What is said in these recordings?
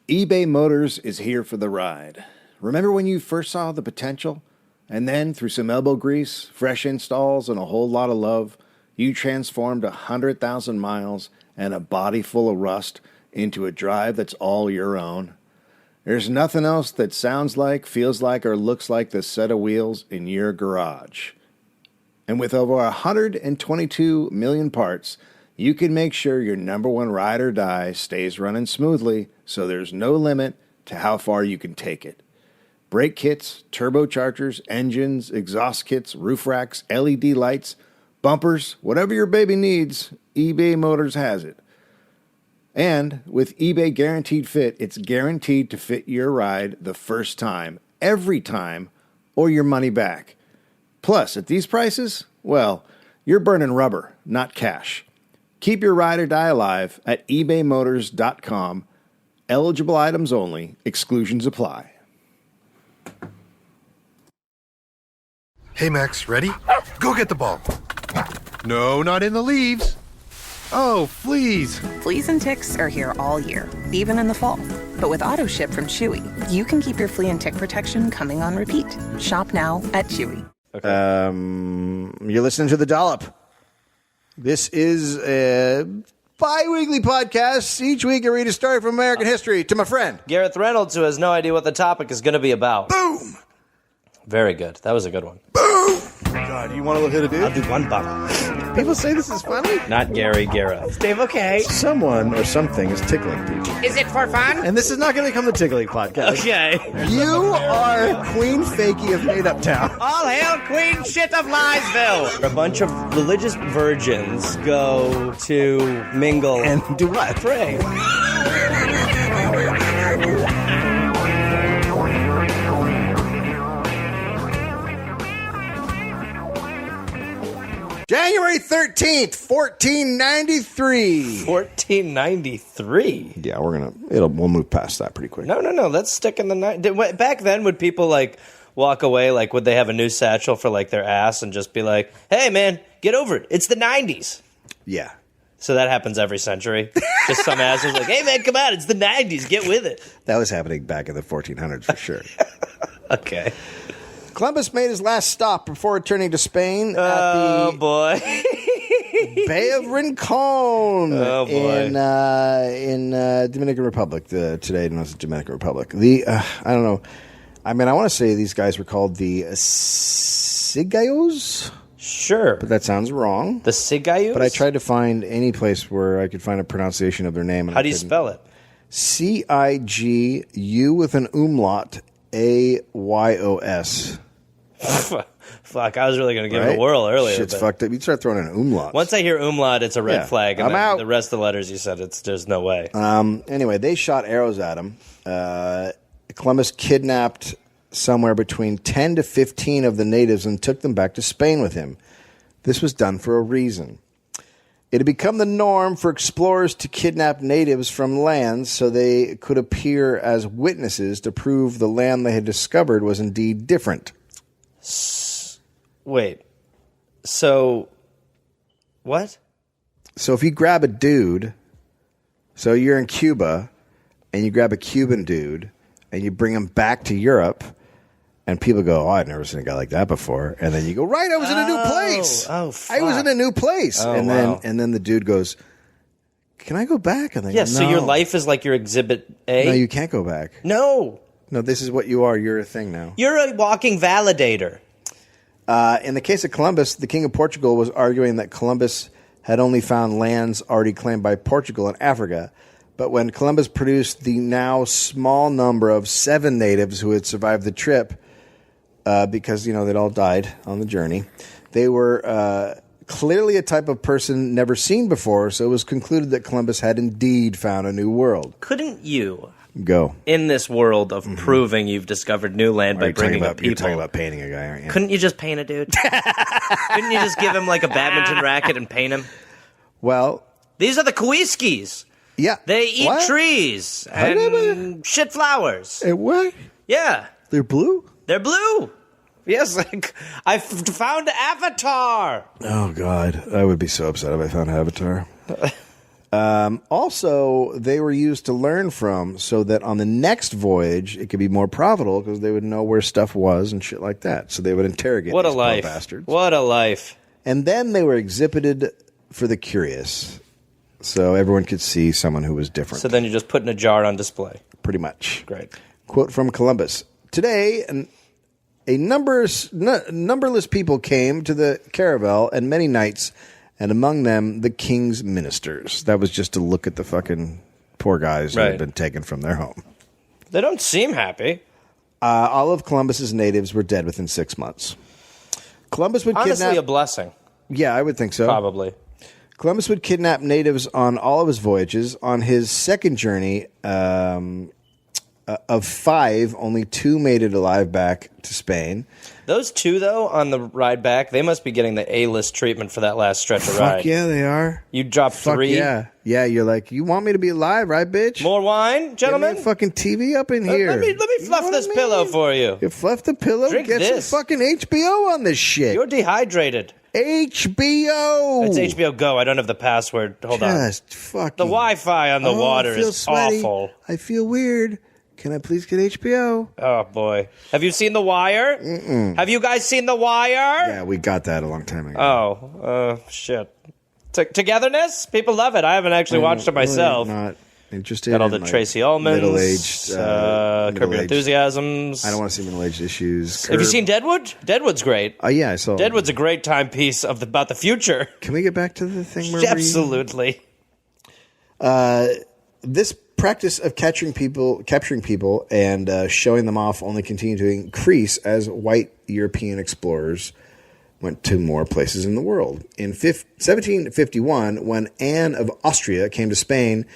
eBay Motors is here for the ride. Remember when you first saw the potential? And then, through some elbow grease, fresh installs, and a whole lot of love, you transformed 100,000 miles and a body full of rust into a drive that's all your own. There's nothing else that sounds like, feels like, or looks like the set of wheels in your garage. And with over 122 million parts, you can make sure your number one ride or die stays running smoothly, so there's no limit to how far you can take it. Brake kits, turbochargers, engines, exhaust kits, roof racks, LED lights, bumpers, whatever your baby needs, eBay Motors has it. And with eBay Guaranteed Fit, it's guaranteed to fit your ride the first time, every time, or your money back. Plus, at these prices, well, you're burning rubber, not cash. Keep your ride or die alive at ebaymotors.com. Eligible items only. Exclusions apply. Hey, Max, ready? Go get the ball. No, not in the leaves. Oh, fleas. Fleas and ticks are here all year, even in the fall. But with Auto Ship from Chewy, you can keep your flea and tick protection coming on repeat. Shop now at Chewy. Okay. You're listening to The Dollop. This is a bi-weekly podcast. Each week I read a story from American history to my friend Gareth Reynolds, who has no idea what the topic is going to be about. Boom! Very good. That was a good one. Boom! God, you want to hit a dude? I'll do one bottle. People say this is funny. Not Gary, Gareth. Dave, okay. Someone or something is tickling people. Is it for fun? And this is not going to become the tickling podcast. Okay. You are Queen Fakey of Made Up Town. All hail Queen Shit of Liesville. A bunch of religious virgins go to mingle And do what? pray. January 13th, 1493. 1493. Yeah, we'll move past that pretty quick. No. Let's stick in the night. Back then, would people like walk away? Like, would they have a new satchel for like their ass and just be like, "Hey, man, get over it. It's the 90s." Yeah. So that happens every century. Just some ass was like, "Hey, man, come on. It's the 90s. Get with it." That was happening back in the 1400s for sure. Okay. Columbus made his last stop before returning to Spain at Oh, the boy. Bay of Rincon in Dominican Republic. Today, no, it's the Dominican Republic. I don't know. I mean, I want to say these guys were called the Cigayos. Sure. But that sounds wrong. The Cigayos? But I tried to find any place where I could find a pronunciation of their name. How do you spell it? Cigu with an umlaut, Ayos. Fuck, I was really going to give it a whirl earlier. Shit's fucked up. You start throwing in umlaut. Once I hear umlaut, it's a red flag. And I'm out. The rest of the letters you said, there's no way. Anyway, they shot arrows at him. Columbus kidnapped somewhere between 10 to 15 of the natives and took them back to Spain with him. This was done for a reason. It had become the norm for explorers to kidnap natives from lands so they could appear as witnesses to prove the land they had discovered was indeed different. Wait. So, what? So if you grab a dude, so you're in Cuba, and you grab a Cuban dude, and you bring him back to Europe, and people go, "Oh, I've never seen a guy like that before." And then you go, "Right, I was in a new place. Oh, fuck. I was in a new place." Oh, and wow. then the dude goes, "Can I go back?" And they Yeah, go, so your life is like your exhibit A? No, you can't go back. No. No, this is what you are. You're a thing now. You're a walking validator. In the case of Columbus, the King of Portugal was arguing that Columbus had only found lands already claimed by Portugal in Africa. But when Columbus produced the now small number of 7 natives who had survived the trip, because, they'd all died on the journey, they were clearly a type of person never seen before, so it was concluded that Columbus had indeed found a new world. Couldn't you, Go. in this world of proving you've discovered new land by You're talking bringing about, up people, you're talking about painting a guy, aren't you? couldn't you just paint a dude? Couldn't you just give him like a badminton racket and paint him? Well, These are the Kwiskis. yeah. They eat What? trees How did and shit flowers. What? Yeah. They're blue? They're blue. Yes, I found Avatar. Oh, God. I would be so upset if I found Avatar. Also, they were used to learn from so that on the next voyage, it could be more profitable because they would know where stuff was and shit like that. So they would interrogate What a these poor life. bastards. What a life. And then they were exhibited for the curious. So everyone could see someone who was different. So then you just put in a jar on display. Pretty much. Great. Quote from Columbus. Today, numberless people came to the caravel and many knights, and among them the king's ministers. That was just to look at the fucking poor guys who had been taken from their home. They don't seem happy. All of Columbus's natives were dead within 6 months. Columbus would Honestly, kidnap... a blessing. Yeah, I would think so. Probably. Columbus would kidnap natives on all of his voyages. On his second journey, of 5, only 2 made it alive back to Spain. Those 2, though, on the ride back, they must be getting the A-list treatment for that last stretch of ride. Fuck yeah, they are. You drop 3. Yeah. Yeah, you're like, you want me to be alive, right, bitch? More wine, Get gentlemen? me a fucking TV up in here. Let me fluff this pillow for you. You fluff the pillow, Drink get this. some fucking HBO on this shit. You're dehydrated. HBO. It's HBO Go. I don't have the password. Hold on. Just fucking... The Wi-Fi on the water I feel is sweaty. awful. I feel weird. Can I please get HBO? Oh, boy. Have you seen The Wire? Mm-mm. Have you guys seen The Wire? Yeah, we got that a long time ago. Oh, shit. Togetherness? People love it. I haven't actually watched it myself. Really not interested. Got all the in, like, Tracy Ullmans. middle-aged, Curb Your middle-aged- Enthusiasms. I don't want to see middle-aged issues. Have you seen Deadwood? Deadwood's great. Oh yeah, I saw. Deadwood's a great timepiece about the future. Can we get back to the thing where Absolutely. this practice of capturing people, and showing them off only continued to increase as white European explorers went to more places in the world. In 1751, when Anne of Austria came to Spain,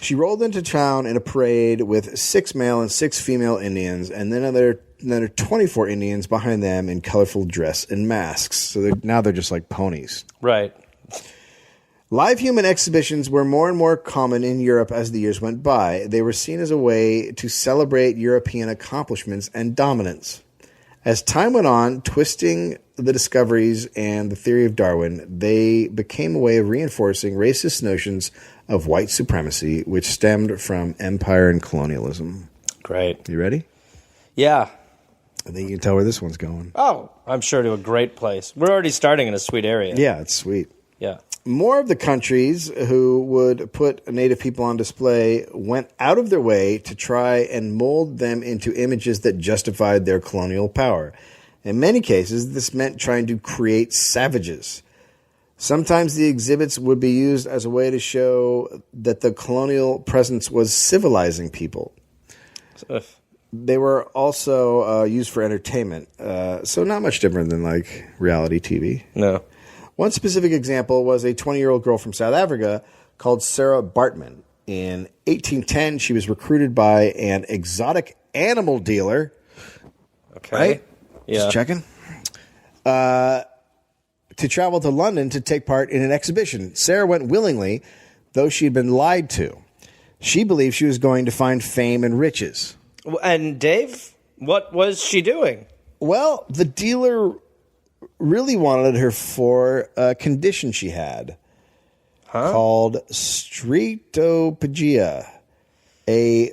she rolled into town in a parade with 6 male and 6 female Indians, and then another 24 Indians behind them in colorful dress and masks. So now they're just like ponies. Right. Live human exhibitions were more and more common in Europe as the years went by. They were seen as a way to celebrate European accomplishments and dominance. As time went on, twisting the discoveries and the theory of Darwin, they became a way of reinforcing racist notions of white supremacy, which stemmed from empire and colonialism. Great. You ready? Yeah. I think you can tell where this one's going. Oh, I'm sure to a great place. We're already starting in a sweet area. Yeah, it's sweet. Yeah. More of the countries who would put Native people on display went out of their way to try and mold them into images that justified their colonial power. In many cases, this meant trying to create savages. Sometimes the exhibits would be used as a way to show that the colonial presence was civilizing people. They were also used for entertainment, so not much different than like reality TV. No. One specific example was a 20-year-old girl from South Africa called Sarah Bartman. In 1810, she was recruited by an exotic animal dealer. Okay. Right? Yeah. Just checking. To travel to London to take part in an exhibition. Sarah went willingly, though she had been lied to. She believed she was going to find fame and riches. And Dave, what was she doing? Well, the dealer really wanted her for a condition she had called strepitopagia, a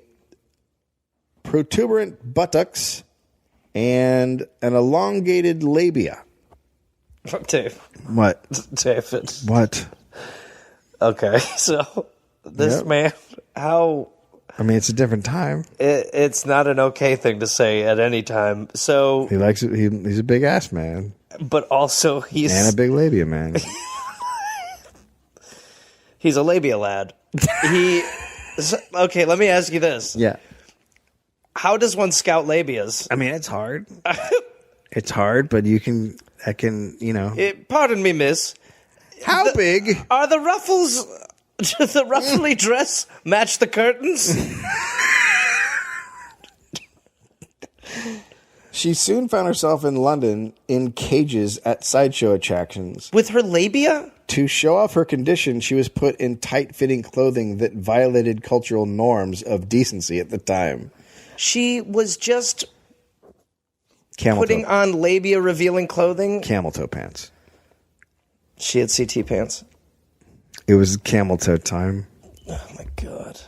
protuberant buttocks and an elongated labia. Dave. What? David. What? Okay, so this man, how... I mean, it's a different time. It's not an okay thing to say at any time. So... He likes it. He's a big ass man. But also he's... And a big labia man. He's a labia lad. Okay, let me ask you this. Yeah. How does one scout labias? I mean, it's hard. It's hard, but I can, you know. Pardon me, miss. How big? Are the ruffles... Does the ruffly dress match the curtains? She soon found herself in London in cages at sideshow attractions. With her labia? To show off her condition, she was put in tight-fitting clothing that violated cultural norms of decency at the time. She was just Camel putting toe. on labia-revealing clothing? Camel toe pants. She had CT pants. It was camel toe time. Oh my god.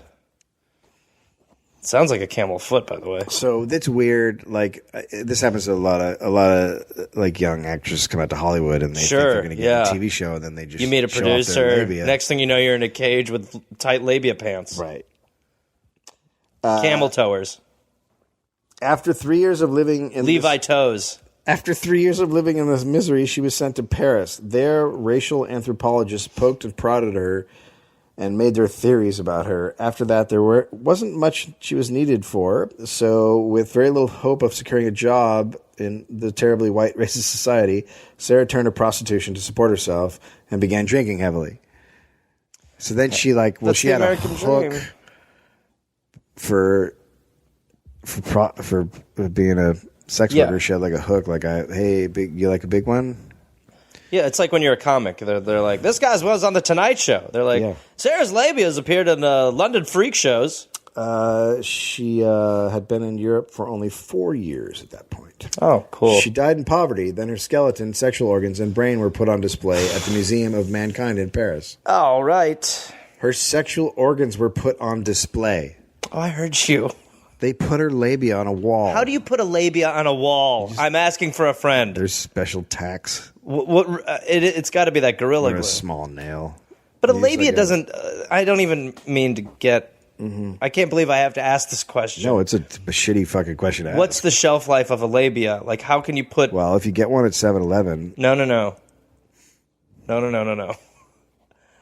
Sounds like a camel foot, by the way. So that's weird. Like this happens to a lot of like young actresses come out to Hollywood and they think they're going to get a TV show, and then they just you meet a show off their producer. labia. Next thing you know, you're in a cage with tight labia pants. Right. Camel toers. After 3 years of living in Levi toes. After 3 years of living in this misery, she was sent to Paris. There, racial anthropologists poked and prodded her and made their theories about her. After that, there wasn't much she was needed for. So, with very little hope of securing a job in the terribly white racist society, Sarah turned to prostitution to support herself and began drinking heavily. So then she she had a hook for being a sex worker. She had like a hook, you like a big one? Yeah, it's like when you're a comic. They're like, this guy was on the Tonight Show. They're like, Sarah's labia has appeared in London freak shows. She had been in Europe for only 4 years at that point. Oh, cool. She died in poverty. Then her skeleton, sexual organs, and brain were put on display at the Museum of Mankind in Paris. All right. Her sexual organs were put on display. Oh, I heard you. They put her labia on a wall. How do you put a labia on a wall? I'm asking for a friend. There's special tacks. It's got to be that Gorilla Or Glue. a small nail. But a labia doesn't... I don't even mean to get... I can't believe I have to ask this question. No, it's a shitty fucking question to ask. What's the shelf life of a labia? Like, how can you put... Well, if you get one at 7-Eleven... No.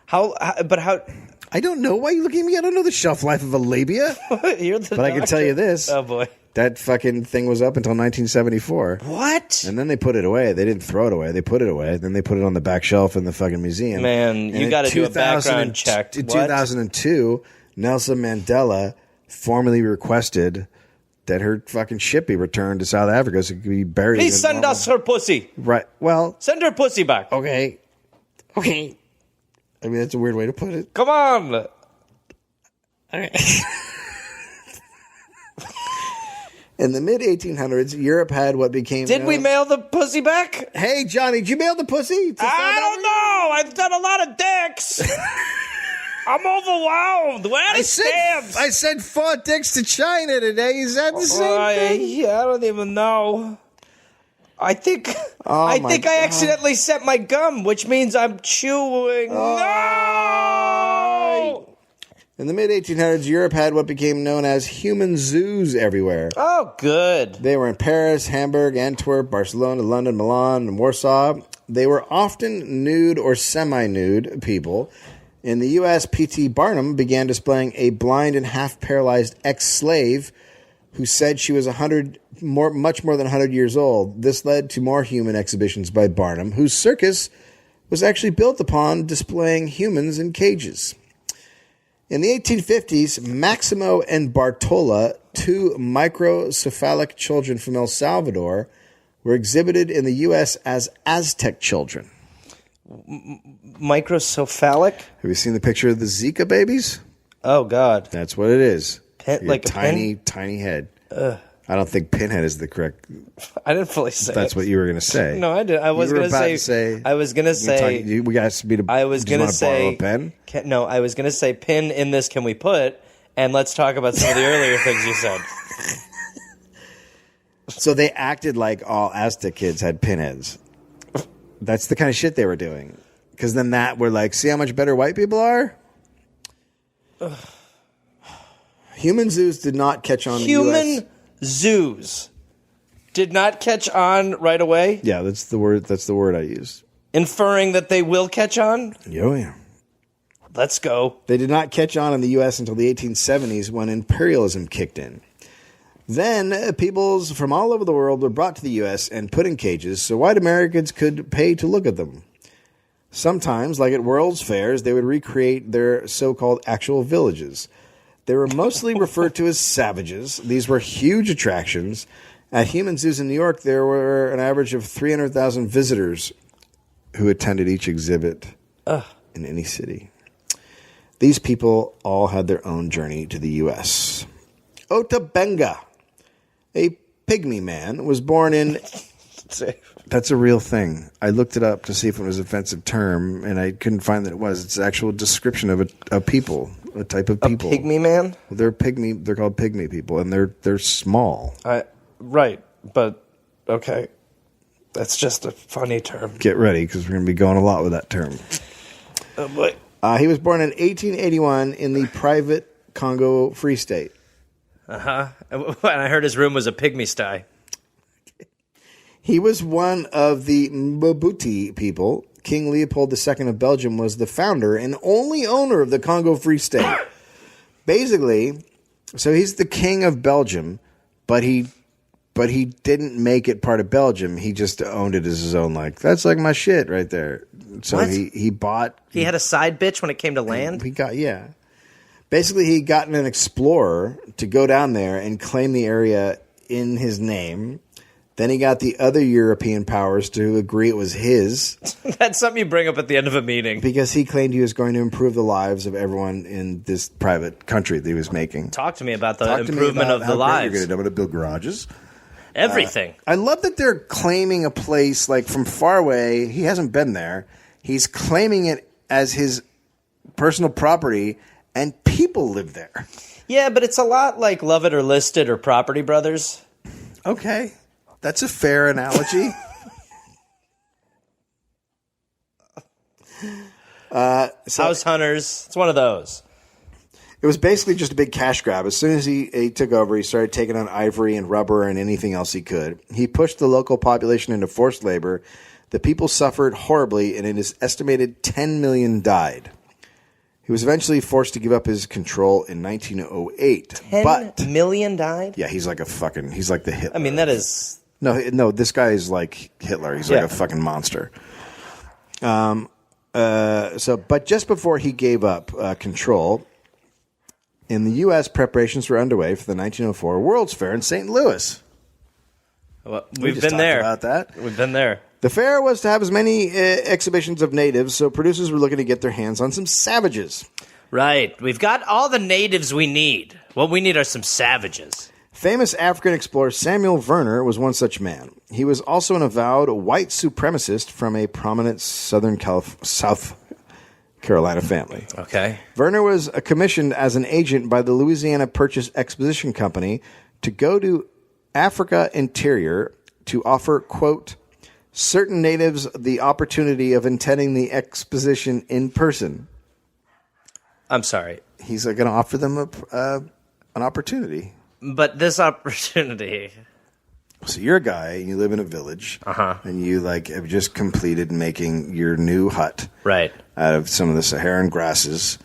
How... I don't know. Why are you looking at me? I don't know the shelf life of a labia. You're the But I can tell you this. Oh, boy. That fucking thing was up until 1974. What? And then they put it away. They didn't throw it away. They put it away. Then they put it on the back shelf in the fucking museum. Man, you got to do a background check. In 2002, Nelson Mandela formally requested that her fucking ship be returned to South Africa so it could be buried. Please send us her pussy. Right. Well. Send her pussy back. Okay. I mean, that's a weird way to put it. Come on. All right. In the mid-1800s, Europe had what became... Did we mail the pussy back? Hey, Johnny, did you mail the pussy? I don't know. I've done a lot of dicks. I'm overwhelmed. Where are the stamps? I sent 4 dicks to China today. Is that the same thing? I don't even know. I think I accidentally sent my gum, which means I'm chewing. No! In the mid-1800s, Europe had what became known as human zoos everywhere. Oh, good. They were in Paris, Hamburg, Antwerp, Barcelona, London, Milan, and Warsaw. They were often nude or semi-nude people. In the U.S., P.T. Barnum began displaying a blind and half-paralyzed ex-slave who said she was much more than 100 years old. This led to more human exhibitions by Barnum, whose circus was actually built upon displaying humans in cages. In the 1850s, Maximo and Bartola, 2 microcephalic children from El Salvador, were exhibited in the U.S. as Aztec children. Microcephalic? Have you seen the picture of the Zika babies? Oh, God. That's what it is. Like a tiny head. I don't think pinhead is the correct. I didn't fully say that's it. what you were going to say. No, I did. I was going to say. I was going to say. We got me to. I was going to say. Borrow a pen? No, I was going to say. Pin in this. Can we put? And let's talk about some of the earlier things you said. So they acted like all Aztec kids had pinheads. That's the kind of shit they were doing. Because then we're like, see how much better white people are? Human zoos did not catch on. Human zoos did not catch on right away? Yeah, that's the word I used. Inferring that they will catch on? Oh, yeah. Let's go. They did not catch on in the U.S. until the 1870s when imperialism kicked in. Then, peoples from all over the world were brought to the U.S. and put in cages so white Americans could pay to look at them. Sometimes, like at World's Fairs, they would recreate their so-called actual villages. They were mostly referred to as savages. These were huge attractions. At human zoos in New York, there were an average of 300,000 visitors who attended each exhibit in any city. These people all had their own journey to the U.S. Ota Benga, a pygmy man, was born in That's a real thing. I looked it up to see if it was an offensive term, and I couldn't find that it was. It's an actual description of a people, a type of people. A pygmy man? They're pygmy. They're called pygmy people, and they're small. Right, but okay. That's just a funny term. Get ready, because we're going to be going a lot with that term. Oh, boy. He was born in 1881 in the private Congo Free State. Uh-huh. And I heard his room was a pygmy sty. He was one of the Mbuti people. King Leopold II of Belgium was the founder and only owner of the Congo Free State. Basically, so he's the king of Belgium, but he didn't make it part of Belgium. He just owned it as his own. Like, that's like my shit right there. So what? he bought. He had a side bitch when it came to land? Basically, he got an explorer to go down there and claim the area in his name. Then he got the other European powers to agree it was his. That's something you bring up at the end of a meeting. Because he claimed he was going to improve the lives of everyone in this private country that he was making. Talk to me about the improvement of the lives. I'm going to build garages. Everything. I love that they're claiming a place like from far away. He hasn't been there. He's claiming it as his personal property, and people live there. Yeah, but it's a lot like Love It or List It or Property Brothers. Okay. That's a fair analogy. House Hunters. It's one of those. It was basically just a big cash grab. As soon as he took over, he started taking on ivory and rubber and anything else he could. He pushed the local population into forced labor. The people suffered horribly, and it is estimated 10 million died. He was eventually forced to give up his control in 1908. 10 million died? Yeah, he's like the Hitler. I mean, that is... No, this guy is like Hitler. He's like a fucking monster. But just before he gave up control, in the U.S., preparations were underway for the 1904 World's Fair in St. Louis. Well, We've been there. About that. We've been there. The fair was to have as many exhibitions of natives, so producers were looking to get their hands on some savages. Right. We've got all the natives we need. What we need are some savages. Famous African explorer Samuel Werner was one such man. He was also an avowed white supremacist from a prominent South Carolina family. Okay. Werner was commissioned as an agent by the Louisiana Purchase Exposition Company to go to Africa Interior to offer, quote, certain natives the opportunity of attending the exposition in person. I'm sorry. He's going to offer them an opportunity. But this opportunity... So you're a guy, and you live in a village, and you have just completed making your new hut right out of some of the Saharan grasses,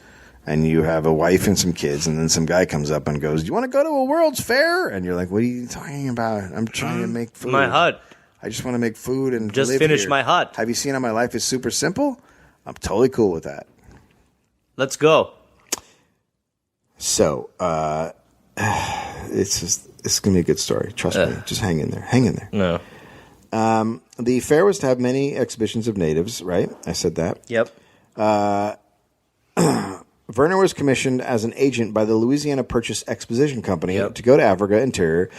and you have a wife and some kids, and then some guy comes up and goes, "Do you want to go to a World's Fair?" And you're like, "What are you talking about? I'm trying to make food. My hut. I just want to make food and just live finish here. my hut. Have you seen how my life is super simple? I'm totally cool with that. Let's go." So, it's going to be a good story. Trust me. Just hang in there. Hang in there. No. The fair was to have many exhibitions of natives, right? I said that. Yep. Werner was commissioned as an agent by the Louisiana Purchase Exposition Company to go to Africa Interior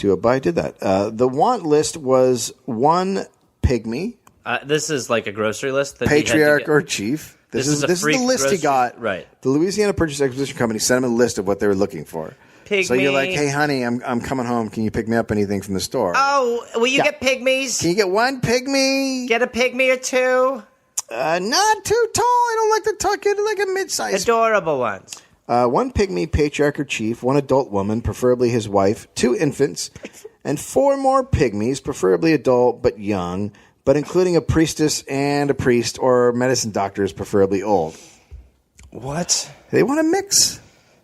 I did that. The want list was one pygmy. This is like a grocery list? That patriarch or chief. This is the list grocery, he got. Right. The Louisiana Purchase Exposition Company sent him a list of what they were looking for. Pygmy. So you're like, "Hey, honey, I'm coming home. Can you pick me up anything from the store?" Oh, will you get pygmies? Can you get one pygmy? Get a pygmy or two? Not too tall. I don't like the tuck. Get like a mid-size. Adorable ones. One pygmy, patriarch or chief, one adult woman, preferably his wife, 2 infants, and 4 more pygmies, preferably adult but young, but including a priestess and a priest or medicine doctors, preferably old. What? They want to mix.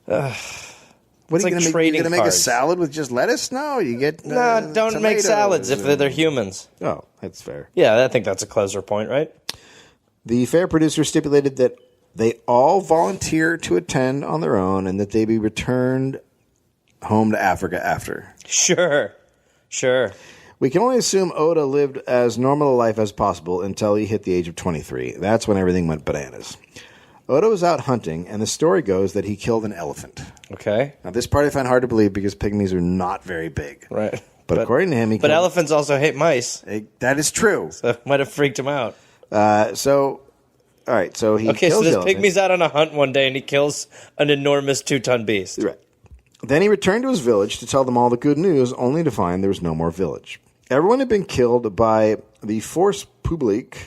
What are you going to make? You're going to make a salad with just lettuce? No, you get no. Don't make salads if they're humans. Oh, that's fair. Yeah, I think that's a closer point, right? The fair producer stipulated that they all volunteer to attend on their own and that they be returned home to Africa after. Sure. We can only assume Ota lived as normal a life as possible until he hit the age of 23. That's when everything went bananas. Ota was out hunting, and the story goes that he killed an elephant. Okay. Now, this part I find hard to believe because pygmies are not very big. Right. But according to him, But elephants also hate mice. That is true. So it might have freaked him out. All right, so he Okay, so kills this the elephant. pygmy's out on a hunt one day, and he kills an enormous 2-ton beast. Right. Then he returned to his village to tell them all the good news, only to find there was no more village. Everyone had been killed by the force publique,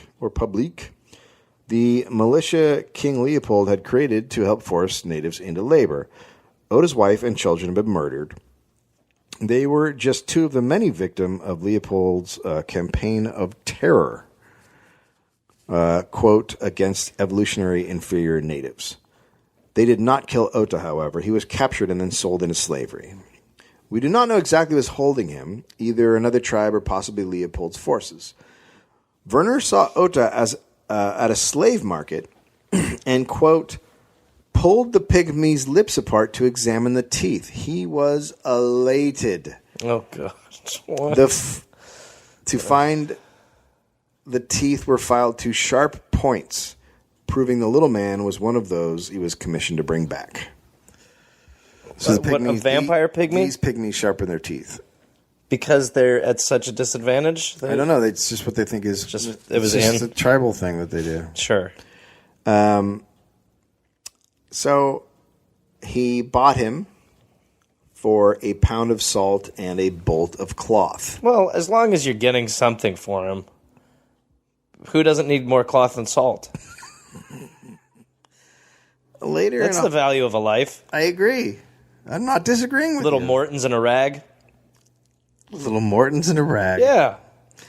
the militia King Leopold had created to help force natives into labor. Ota's wife and children had been murdered. They were just two of the many victims of Leopold's campaign of terror, quote, against evolutionary inferior natives. They did not kill Ota, however. He was captured and then sold into slavery. We do not know exactly what was holding him, either another tribe or possibly Leopold's forces. Werner saw Ota as at a slave market and, quote, pulled the pygmy's lips apart to examine the teeth. He was elated. Oh, God. What? To find the teeth were filed to sharp points, proving the little man was one of those he was commissioned to bring back. So the What, a vampire pygmy? These pygmies sharpen their teeth. Because they're at such a disadvantage? I don't know. It's just what they think is It was a tribal thing that they do. Sure. So he bought him for a pound of salt and a bolt of cloth. Well, as long as you're getting something for him, who doesn't need more cloth and salt? Later, That's the value of a life. I agree. I'm not disagreeing with Little you. Mortons in a rag. Little Mortons in a rag. Yeah.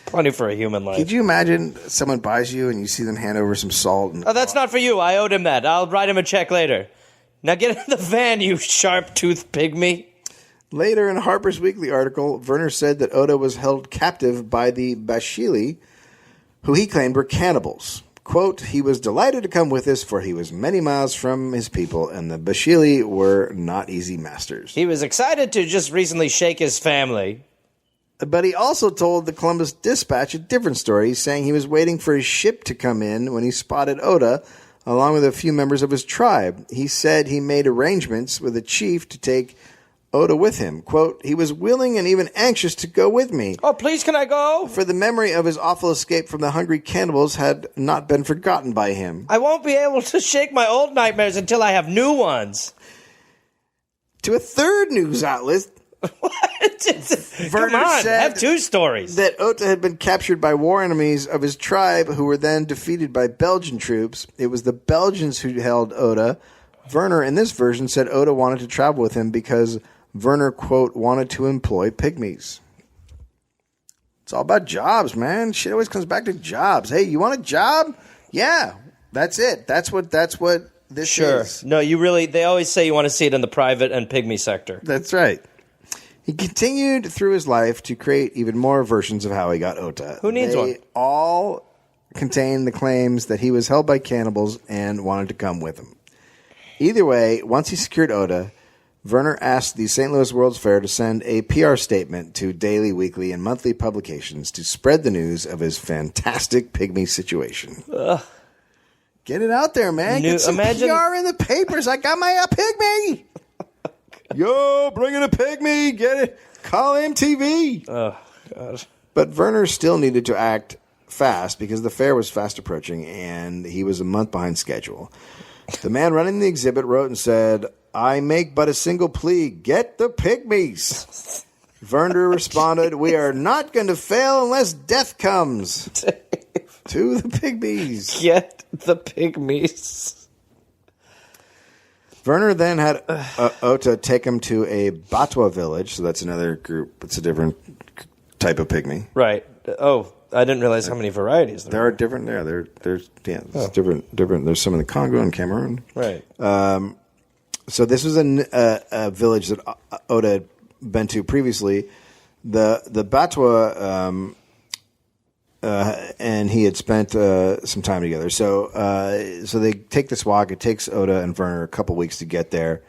Plenty for a human life. Could you imagine someone buys you and you see them hand over some salt? And Oh, that's not for you. I owed him that. I'll write him a check later. Now get in the van, you sharp-toothed pygmy. Later in a Harper's Weekly article, Werner said that Ota was held captive by the Bashili, who he claimed were cannibals. Quote, he was delighted to come with us, for he was many miles from his people, and the Bashili were not easy masters. He was excited to just recently shake his family. But he also told the Columbus Dispatch a different story, saying he was waiting for his ship to come in when he spotted Ota, along with a few members of his tribe. He said he made arrangements with a chief to take Ota with him. Quote, he was willing and even anxious to go with me. Oh, please, can I go? For the memory of his awful escape from the hungry cannibals had not been forgotten by him. I won't be able to shake my old nightmares until I have new ones. To a third news outlet, Come on, said have two stories. that Ota had been captured by war enemies of his tribe who were then defeated by Belgian troops. It was the Belgians who held Ota. Werner, in this version, said Ota wanted to travel with him because Werner, quote, wanted to employ pygmies. It's all about jobs, man. Shit always comes back to jobs. Hey, you want a job? Yeah, that's it. That's what this Sure. is. No, they always say you want to see it in the private and pygmy sector. That's right. He continued through his life to create even more versions of how he got Ota. Who needs one? They all contain the claims that he was held by cannibals and wanted to come with him. Either way, once he secured Ota, Werner asked the St. Louis World's Fair to send a PR statement to daily, weekly, and monthly publications to spread the news of his fantastic pygmy situation. Ugh. Get it out there, man. Get some PR in the papers. I got my pygmy. Yo, bring in a pygmy. Get it. Call MTV. Oh, God. But Werner still needed to act fast because the fair was fast approaching and he was a month behind schedule. The man running the exhibit wrote and said, I make but a single plea. Get the pygmies. Werner responded, we are not going to fail unless death comes. To the pygmies. Get the pygmies. Werner then had Ota take him to a Batwa village, so that's another group. It's a different type of pygmy. Right. Oh, I didn't realize how many varieties there are. Different. Yeah, there's different. There's some in the Congo and Cameroon. Right. So this was a village that Ota had been to previously. The Batwa and he had spent some time together. So they take this walk. It takes Ota and Werner a couple weeks to get there.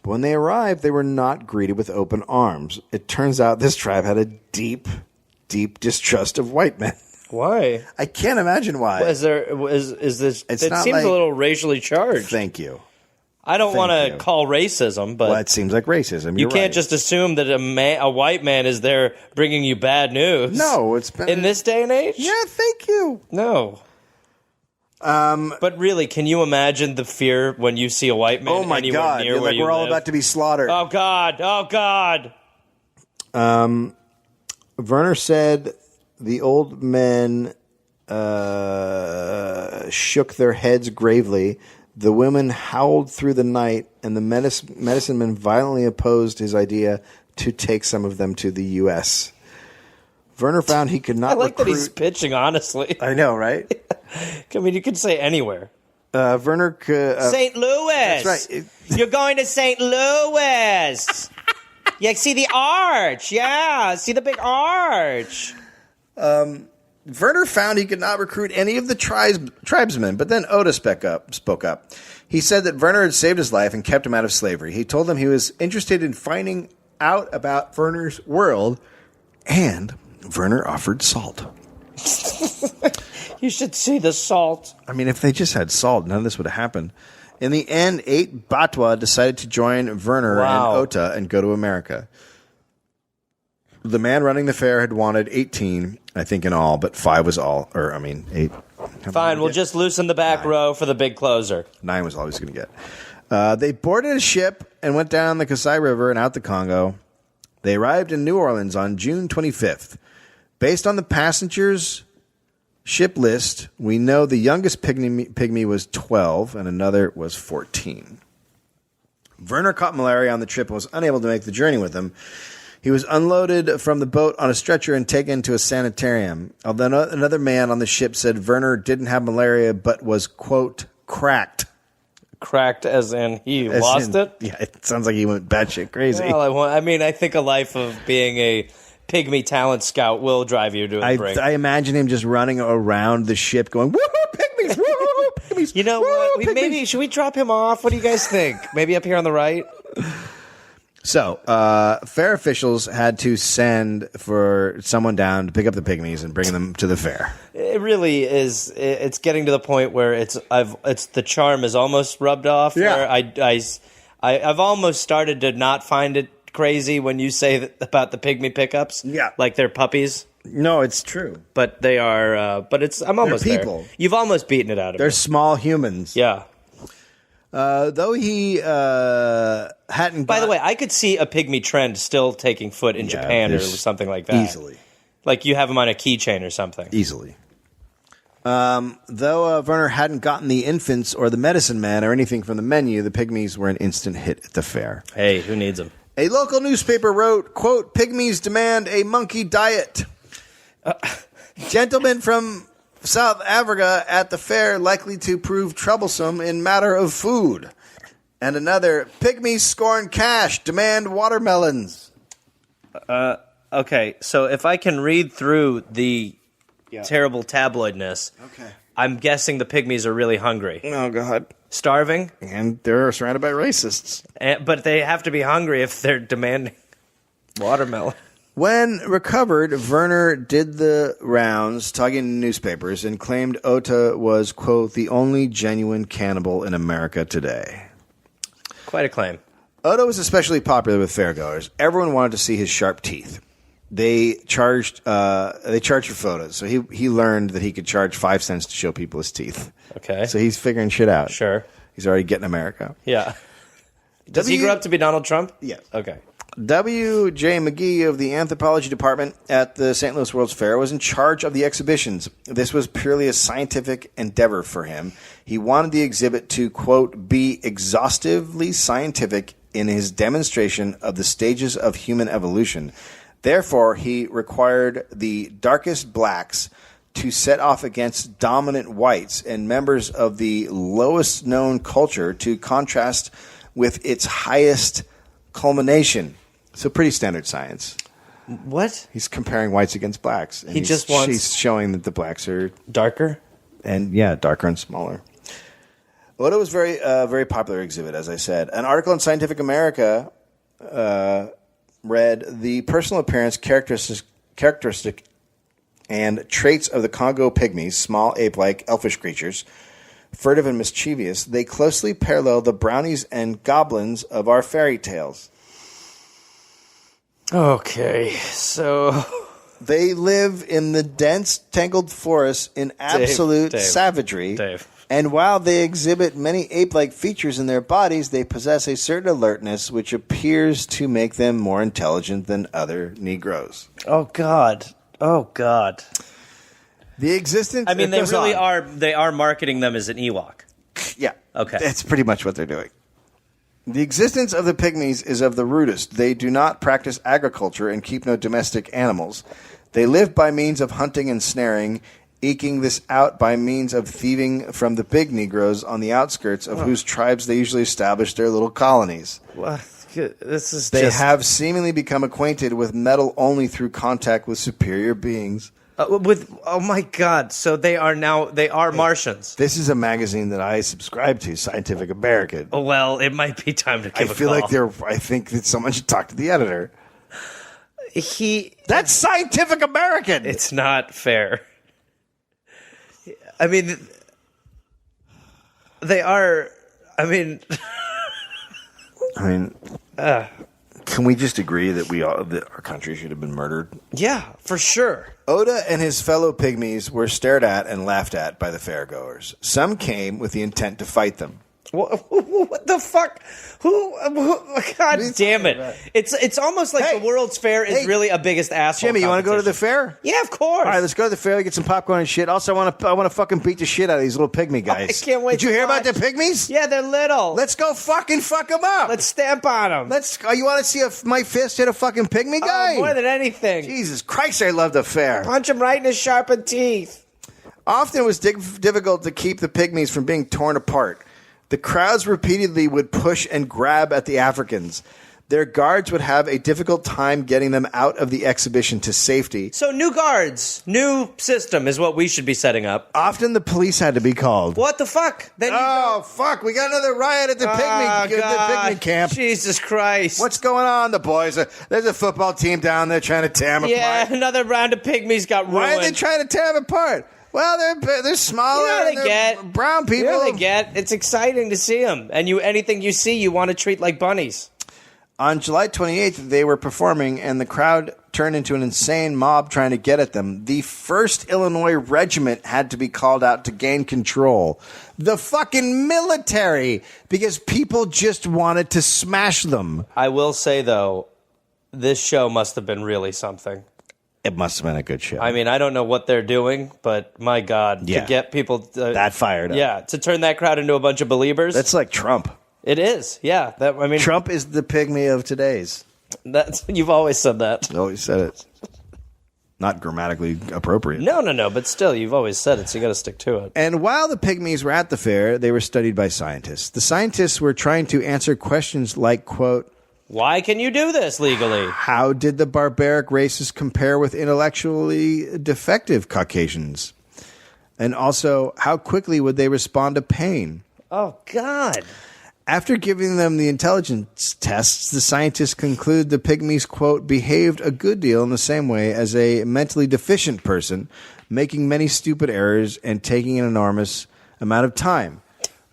But when they arrived, they were not greeted with open arms. It turns out this tribe had a deep, deep distrust of white men. Why? I can't imagine why. Is this? It's it not seems like- a little racially charged. Thank you. I don't want Thank to you. call racism, but Well, it seems like racism. you You're can't right. just assume that a white man is there bringing you bad news. No, it's been in this day and age. Yeah, thank you. No. But really, can you imagine the fear when you see a white man Oh my anywhere God! near You're where like you we're all live? about to be slaughtered. Oh God! Oh God! Werner said the old men shook their heads gravely. The women howled through the night, and the medicine men violently opposed his idea to take some of them to the U.S. Werner found he could not I like that he's recruit- pitching honestly. I know, right? I mean, you could say anywhere. Werner could... St. Louis. That's right. You're going to St. Louis. Yeah, see the arch. Yeah, see the big arch. Werner found he could not recruit any of the tribesmen, but then Ota spoke up. He said that Werner had saved his life and kept him out of slavery. He told them he was interested in finding out about Werner's world, and Werner offered salt. You should see the salt. I mean, if they just had salt, none of this would have happened. In the end, 8 Batwa decided to join Werner Wow. and Ota and go to America. The man running the fair had wanted 18, I think, in all, but 5 was all. 8. Fine, we'll just loosen the back row for the big closer. 9 was all he was going to get. They boarded a ship and went down the Kasai River and out the Congo. They arrived in New Orleans on June 25th. Based on the passengers' ship list, we know the youngest pygmy was 12 and another was 14. Werner caught malaria on the trip and was unable to make the journey with them. He was unloaded from the boat on a stretcher and taken to a sanitarium. Although another man on the ship said Werner didn't have malaria but was, quote, cracked. Cracked as in he lost it? Yeah, it sounds like he went batshit crazy. Well, I think a life of being a pygmy talent scout will drive you to a brink. I imagine him just running around the ship going, woohoo, pygmies, woohoo, pygmies. You know woo, what? Should we drop him off? What do you guys think? Maybe up here on the right? So, fair officials had to send for someone down to pick up the pygmies and bring them to the fair. It really is. It's getting to the point where it's the charm is almost rubbed off. Yeah. Where I've almost started to not find it crazy when you say about the pygmy pickups. Yeah. Like they're puppies. No, it's true. But they are. I'm almost They're there. people. You've almost beaten it out of They're me. small humans. Yeah. Though he hadn't. By the way, I could see a pygmy trend still taking foot in Japan or there's- something like that. Easily. Like you have them on a keychain or something. Easily. Though Werner hadn't gotten the infants or the medicine man or anything from the menu, the pygmies were an instant hit at the fair. Hey, who needs them? A local newspaper wrote, quote, "Pygmies demand a monkey diet." Gentlemen from South Africa at the fair likely to prove troublesome in matter of food. And another, "Pygmies scorn cash, demand watermelons." Okay, so if I can read through the terrible tabloidness, Okay. I'm guessing the pygmies are really hungry. Oh, God. Starving? And they're surrounded by racists. But they have to be hungry if they're demanding watermelon. When recovered, Werner did the rounds, talking to newspapers, and claimed Ota was, quote, "the only genuine cannibal in America today." Quite a claim. Ota was especially popular with fairgoers. Everyone wanted to see his sharp teeth. They charged for photos, so he learned that he could charge 5 cents to show people his teeth. Okay. So he's figuring shit out. Sure. He's already getting America. Yeah. Does he grow up to be Donald Trump? Yes. Okay. W.J. McGee of the Anthropology Department at the St. Louis World's Fair was in charge of the exhibitions. This was purely a scientific endeavor for him. He wanted the exhibit to, quote, "be exhaustively scientific in his demonstration of the stages of human evolution." Therefore, he required the darkest blacks to set off against dominant whites and members of the lowest known culture to contrast with its highest culmination. So pretty standard science. What? He's comparing whites against blacks. And He just wants- He's showing that the blacks are, Darker? and darker and smaller. Ota was very popular exhibit, as I said. An article in Scientific America read, "The personal appearance, characteristic and traits of the Congo pygmies, small ape-like elfish creatures, furtive and mischievous, they closely parallel the brownies and goblins of our fairy tales. Okay, so They live in the dense, tangled forests in absolute savagery. Dave. And while they exhibit many ape-like features in their bodies, they possess a certain alertness which appears to make them more intelligent than other Negroes. Oh God. The existence... I mean, they goes really on. they are marketing them as an Ewok. Yeah. Okay. That's pretty much what they're doing. The existence of the pygmies is of the rudest. They do not practice agriculture and keep no domestic animals. They live by means of hunting and snaring, eking this out by means of thieving from the big Negroes on the outskirts of whose tribes they usually establish their little colonies. What? This is They have seemingly become acquainted with metal only through contact with superior beings. Oh my God! So they are Martians. This is a magazine that I subscribe to, Scientific American. Oh, well, it might be time to give I a feel call. like I think that someone should talk to the editor. That's Scientific American. It's not fair. I mean, they are. I mean, can we just agree that our country should have been murdered? yeah, for sure. Ota and his fellow pygmies were stared at and laughed at by the fairgoers. Some came with the intent to fight them. What the fuck? Who? God damn it! It's almost like the World's Fair is really a biggest asshole. Jimmy, you want to go to the fair? Yeah, of course. All right, let's go to the fair, get some popcorn and shit. Also, I want to fucking beat the shit out of these little pygmy guys. I can't wait. Did you hear about the pygmies? Yeah, they're little. Let's go fuck them up. Let's stamp on them. You want to see my fist hit a fucking pygmy guy? More than anything. Jesus Christ, I love the fair. Punch him right in his sharpened teeth. Often it was difficult to keep the pygmies from being torn apart. The crowds repeatedly would push and grab at the Africans. Their guards would have a difficult time getting them out of the exhibition to safety. So new guards, new system is what we should be setting up. Often the police had to be called. What the fuck? Then fuck, we got another riot at the pygmy camp. Jesus Christ. What's going on, the boys? There's a football team down there trying to tear them apart. Another round of pygmies got ruined. Why are they trying to tear them apart? Well, they're smaller. You know they're brown people. You know they get. It's exciting to see them, and anything you see, you want to treat like bunnies. On July 28th, they were performing, and the crowd turned into an insane mob trying to get at them. The 1st Illinois Regiment had to be called out to gain control. The fucking military, because people just wanted to smash them. I will say, though, this show must have been really something. It must have been a good show. I mean, I don't know what they're doing, but my God, to get people... that fired up. Yeah, to turn that crowd into a bunch of believers. That's like Trump. It is, yeah. Trump is the pygmy of today's. You've always said that. Always said it. Not grammatically appropriate. No, but still, you've always said it, so you got to stick to it. And while the pygmies were at the fair, they were studied by scientists. The scientists were trying to answer questions like, quote, why can you do this legally? how did the barbaric races compare with intellectually defective Caucasians? And also, how quickly would they respond to pain? Oh, God. After giving them the intelligence tests, the scientists conclude the pygmies, quote, behaved a good deal in the same way as a mentally deficient person, making many stupid errors and taking an enormous amount of time.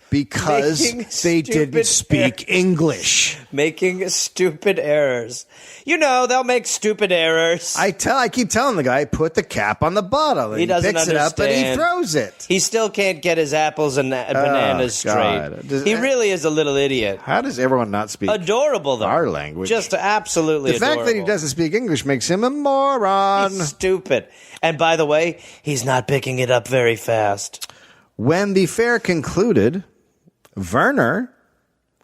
Because they didn't speak English. Making stupid errors. You know, they'll make stupid errors. I keep telling the guy, put the cap on the bottle. And He doesn't picks it up and he throws it. He still can't get his apples and bananas straight. He really is a little idiot. How does everyone not speak Adorable, though. our language? Just absolutely the adorable. fact that he doesn't speak English makes him a moron. He's stupid. And by the way, he's not picking it up very fast. When the fair concluded, Werner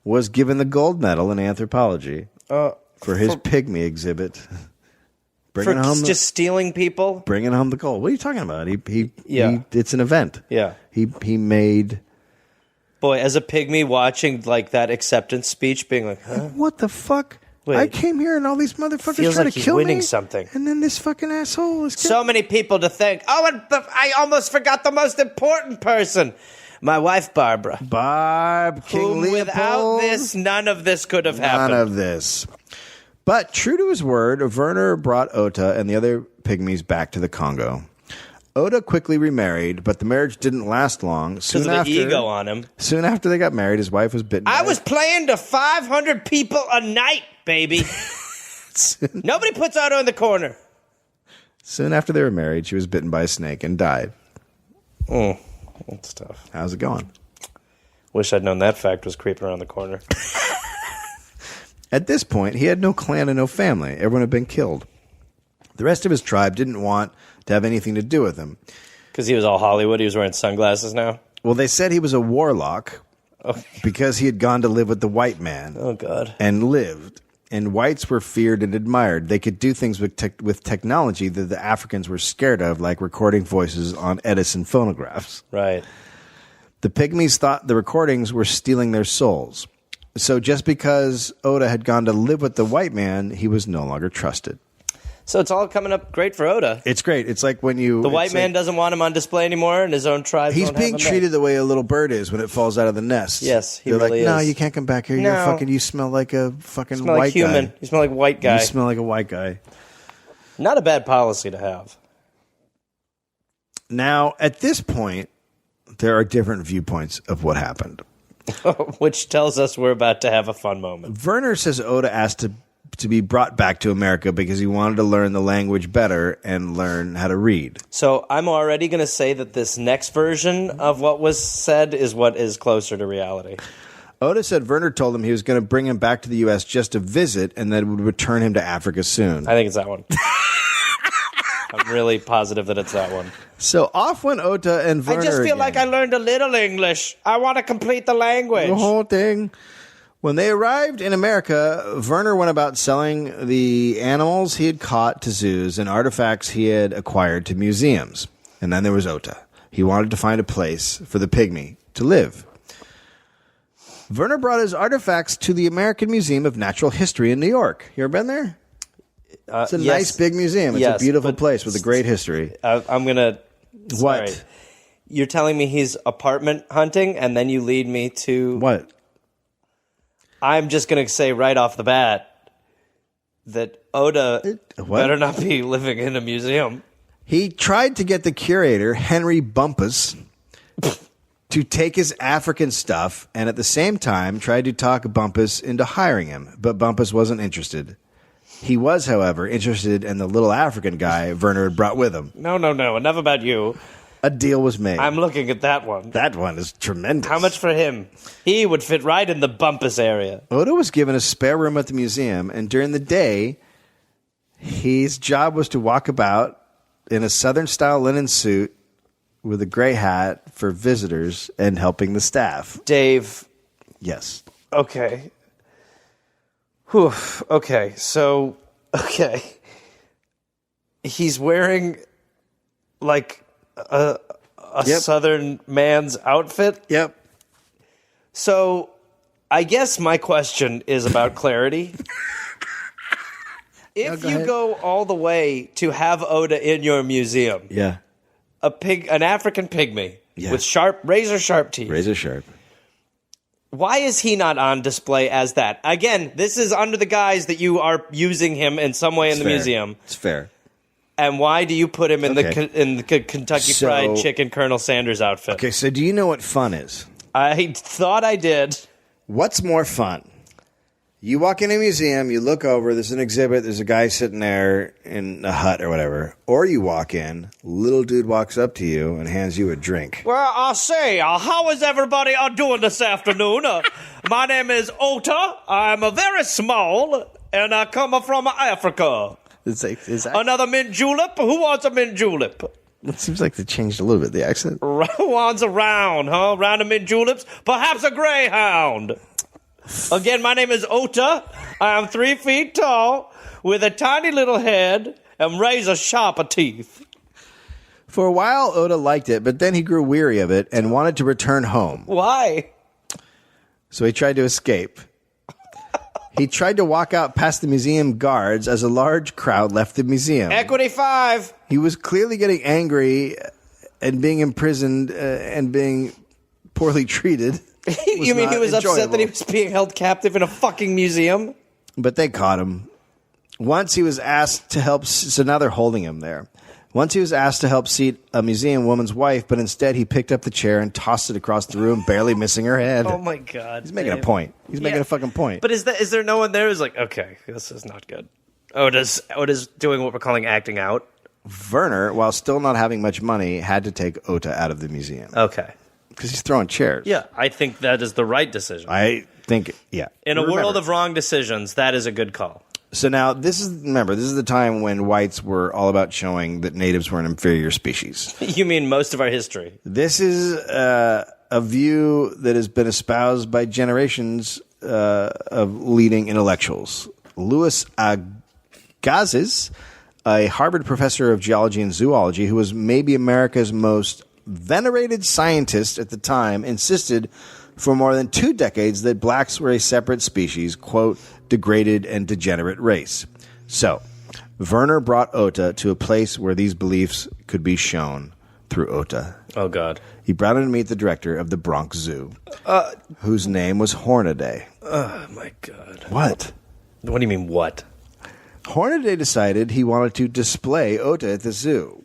was given the gold medal in anthropology for his pygmy exhibit. Just stealing people? Bringing home the gold. What are you talking about? It's an event. Yeah. He made... Boy, as a pygmy watching like that acceptance speech, being like, huh? What the fuck? Wait. I came here and all these motherfuckers Feels trying like to he's kill winning me. something. And then this fucking asshole is... So many people to thank. Oh, and I almost forgot the most important person. My wife, Barbara. King Leopold. Without this, none of this could have happened. None of this. But true to his word, Werner brought Ota and the other pygmies back to the Congo. Ota quickly remarried, but the marriage didn't last long. Because of the ego on him. Soon after they got married, his wife was bitten. I was playing to 500 people a night, baby. Nobody puts Ota in the corner. Soon after they were married, she was bitten by a snake and died. Oh, that's tough. How's it going? Wish I'd known that fact was creeping around the corner. At this point, he had no clan and no family. Everyone had been killed. The rest of his tribe didn't want to have anything to do with him. Because he was all Hollywood. He was wearing sunglasses now. Well, they said he was a warlock because he had gone to live with the white man. Oh, God. And lived. And whites were feared and admired. They could do things with technology that the Africans were scared of, like recording voices on Edison phonographs. Right. The Pygmies thought the recordings were stealing their souls. So just because Ota had gone to live with the white man, he was no longer trusted. So it's all coming up great for Ota. It's great. It's like when you... The white man doesn't want him on display anymore, and his own tribe He's being treated the way a little bird is when it falls out of the nest. Yes, he They're really like, no, is. you can't come back here. No. You smell like a fucking You smell white like human. guy. You smell like a white guy. You smell like a white guy. Not a bad policy to have. Now, at this point, there are different viewpoints of what happened. Which tells us we're about to have a fun moment. Werner says Ota asked to be brought back to America because he wanted to learn the language better and learn how to read. So I'm already going to say that this next version of what was said is what is closer to reality. Ota said Werner told him he was going to bring him back to the U.S. just to visit and then would return him to Africa soon. I think it's that one. I'm really positive that it's that one. So off went Ota and Werner I just feel again. like I learned a little English. I want to complete the language. The whole thing. When they arrived in America, Werner went about selling the animals he had caught to zoos and artifacts he had acquired to museums. And then there was Ota. He wanted to find a place for the pygmy to live. Werner brought his artifacts to the American Museum of Natural History in New York. You ever been there? It's a nice big museum. It's a beautiful place with a great history. I'm going to... What? Sorry. You're telling me he's apartment hunting, and then you lead me to... What? I'm just going to say right off the bat that Ota better not be living in a museum. He tried to get the curator, Henry Bumpus, to take his African stuff, and at the same time tried to talk Bumpus into hiring him, but Bumpus wasn't interested. He was, however, interested in the little African guy Werner had brought with him. No. Enough about you. A deal was made. I'm looking at that one. That one is tremendous. How much for him? He would fit right in the Bumpus area. Ota was given a spare room at the museum, and during the day, his job was to walk about in a Southern-style linen suit with a gray hat for visitors and helping the staff. Dave. Yes. Okay. Whew. Okay. So, okay. He's wearing, like, a Southern man's outfit. Yep. So, I guess my question is about clarity. If you go all the way to have Ota in your museum, Yeah. an African pygmy with razor sharp teeth, Razor sharp. why is he not on display as that? Again, this is under the guise that you are using him in some way in the museum. It's fair. And why do you put him in Okay. the Kentucky Fried Chicken Colonel Sanders outfit? Okay, so do you know what fun is? I thought I did. What's more fun? You walk in a museum, you look over, there's an exhibit, there's a guy sitting there in a hut or whatever. Or you walk in, little dude walks up to you and hands you a drink. Well, I say, how is everybody doing this afternoon? My name is Ota. I'm very small, and I come from Africa. Another mint julep? Who wants a mint julep? It seems like they changed a little bit, the accent. Who wants a round, huh? Round of mint juleps? Perhaps a greyhound. Again, my name is Ota. I am 3 feet tall, with a tiny little head and razor sharp teeth. For a while, Ota liked it, but then he grew weary of it and wanted to return home. Why? So he tried to escape. He tried to walk out past the museum guards as a large crowd left the museum. Equity 5. He was clearly getting angry and being imprisoned and being poorly treated. You mean he was enjoyable. upset that he was being held captive in a fucking museum? But they caught him. Once he was asked to help, so now they're holding him there. Once he was asked to help seat a museum woman's wife, but instead he picked up the chair and tossed it across the room, barely missing her head. Oh my God. He's making a point. He's making a fucking point. But is there no one there who's like, okay, this is not good? Ota's doing what we're calling acting out. Werner, while still not having much money, had to take Ota out of the museum. Okay. Because he's throwing chairs. Yeah, I think that is the right decision. I think, yeah. In a world of wrong decisions, that is a good call. So now, this is the time when whites were all about showing that natives were an inferior species. You mean most of our history? This is a view that has been espoused by generations of leading intellectuals. Louis Agassiz, a Harvard professor of geology and zoology, who was maybe America's most venerated scientist at the time, insisted for more than 2 decades that blacks were a separate species, quote, degraded and degenerate race. So, Werner brought Ota to a place where these beliefs could be shown through Ota. Oh, God. He brought him to meet the director of the Bronx Zoo, whose name was Hornaday. Oh, my God. What? What do you mean, what? Hornaday decided he wanted to display Ota at the zoo.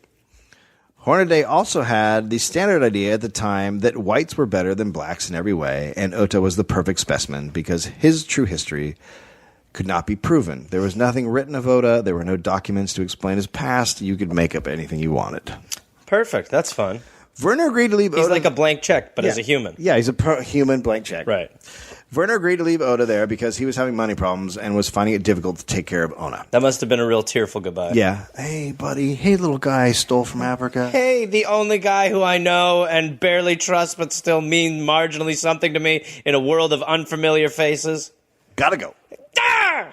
Hornaday also had the standard idea at the time that whites were better than blacks in every way, and Ota was the perfect specimen because his true history could not be proven. There was nothing written of Ota. There were no documents to explain his past. You could make up anything you wanted. Perfect. That's fun. Werner agreed to leave Ota. He's like a blank check, but as a human. Yeah, he's a human blank check. Right. Werner agreed to leave Ota there because he was having money problems and was finding it difficult to take care of Ota. That must have been a real tearful goodbye. Yeah. Hey, buddy. Hey, little guy stole from Africa. Hey, the only guy who I know and barely trust but still mean marginally something to me in a world of unfamiliar faces. Gotta go. Ah!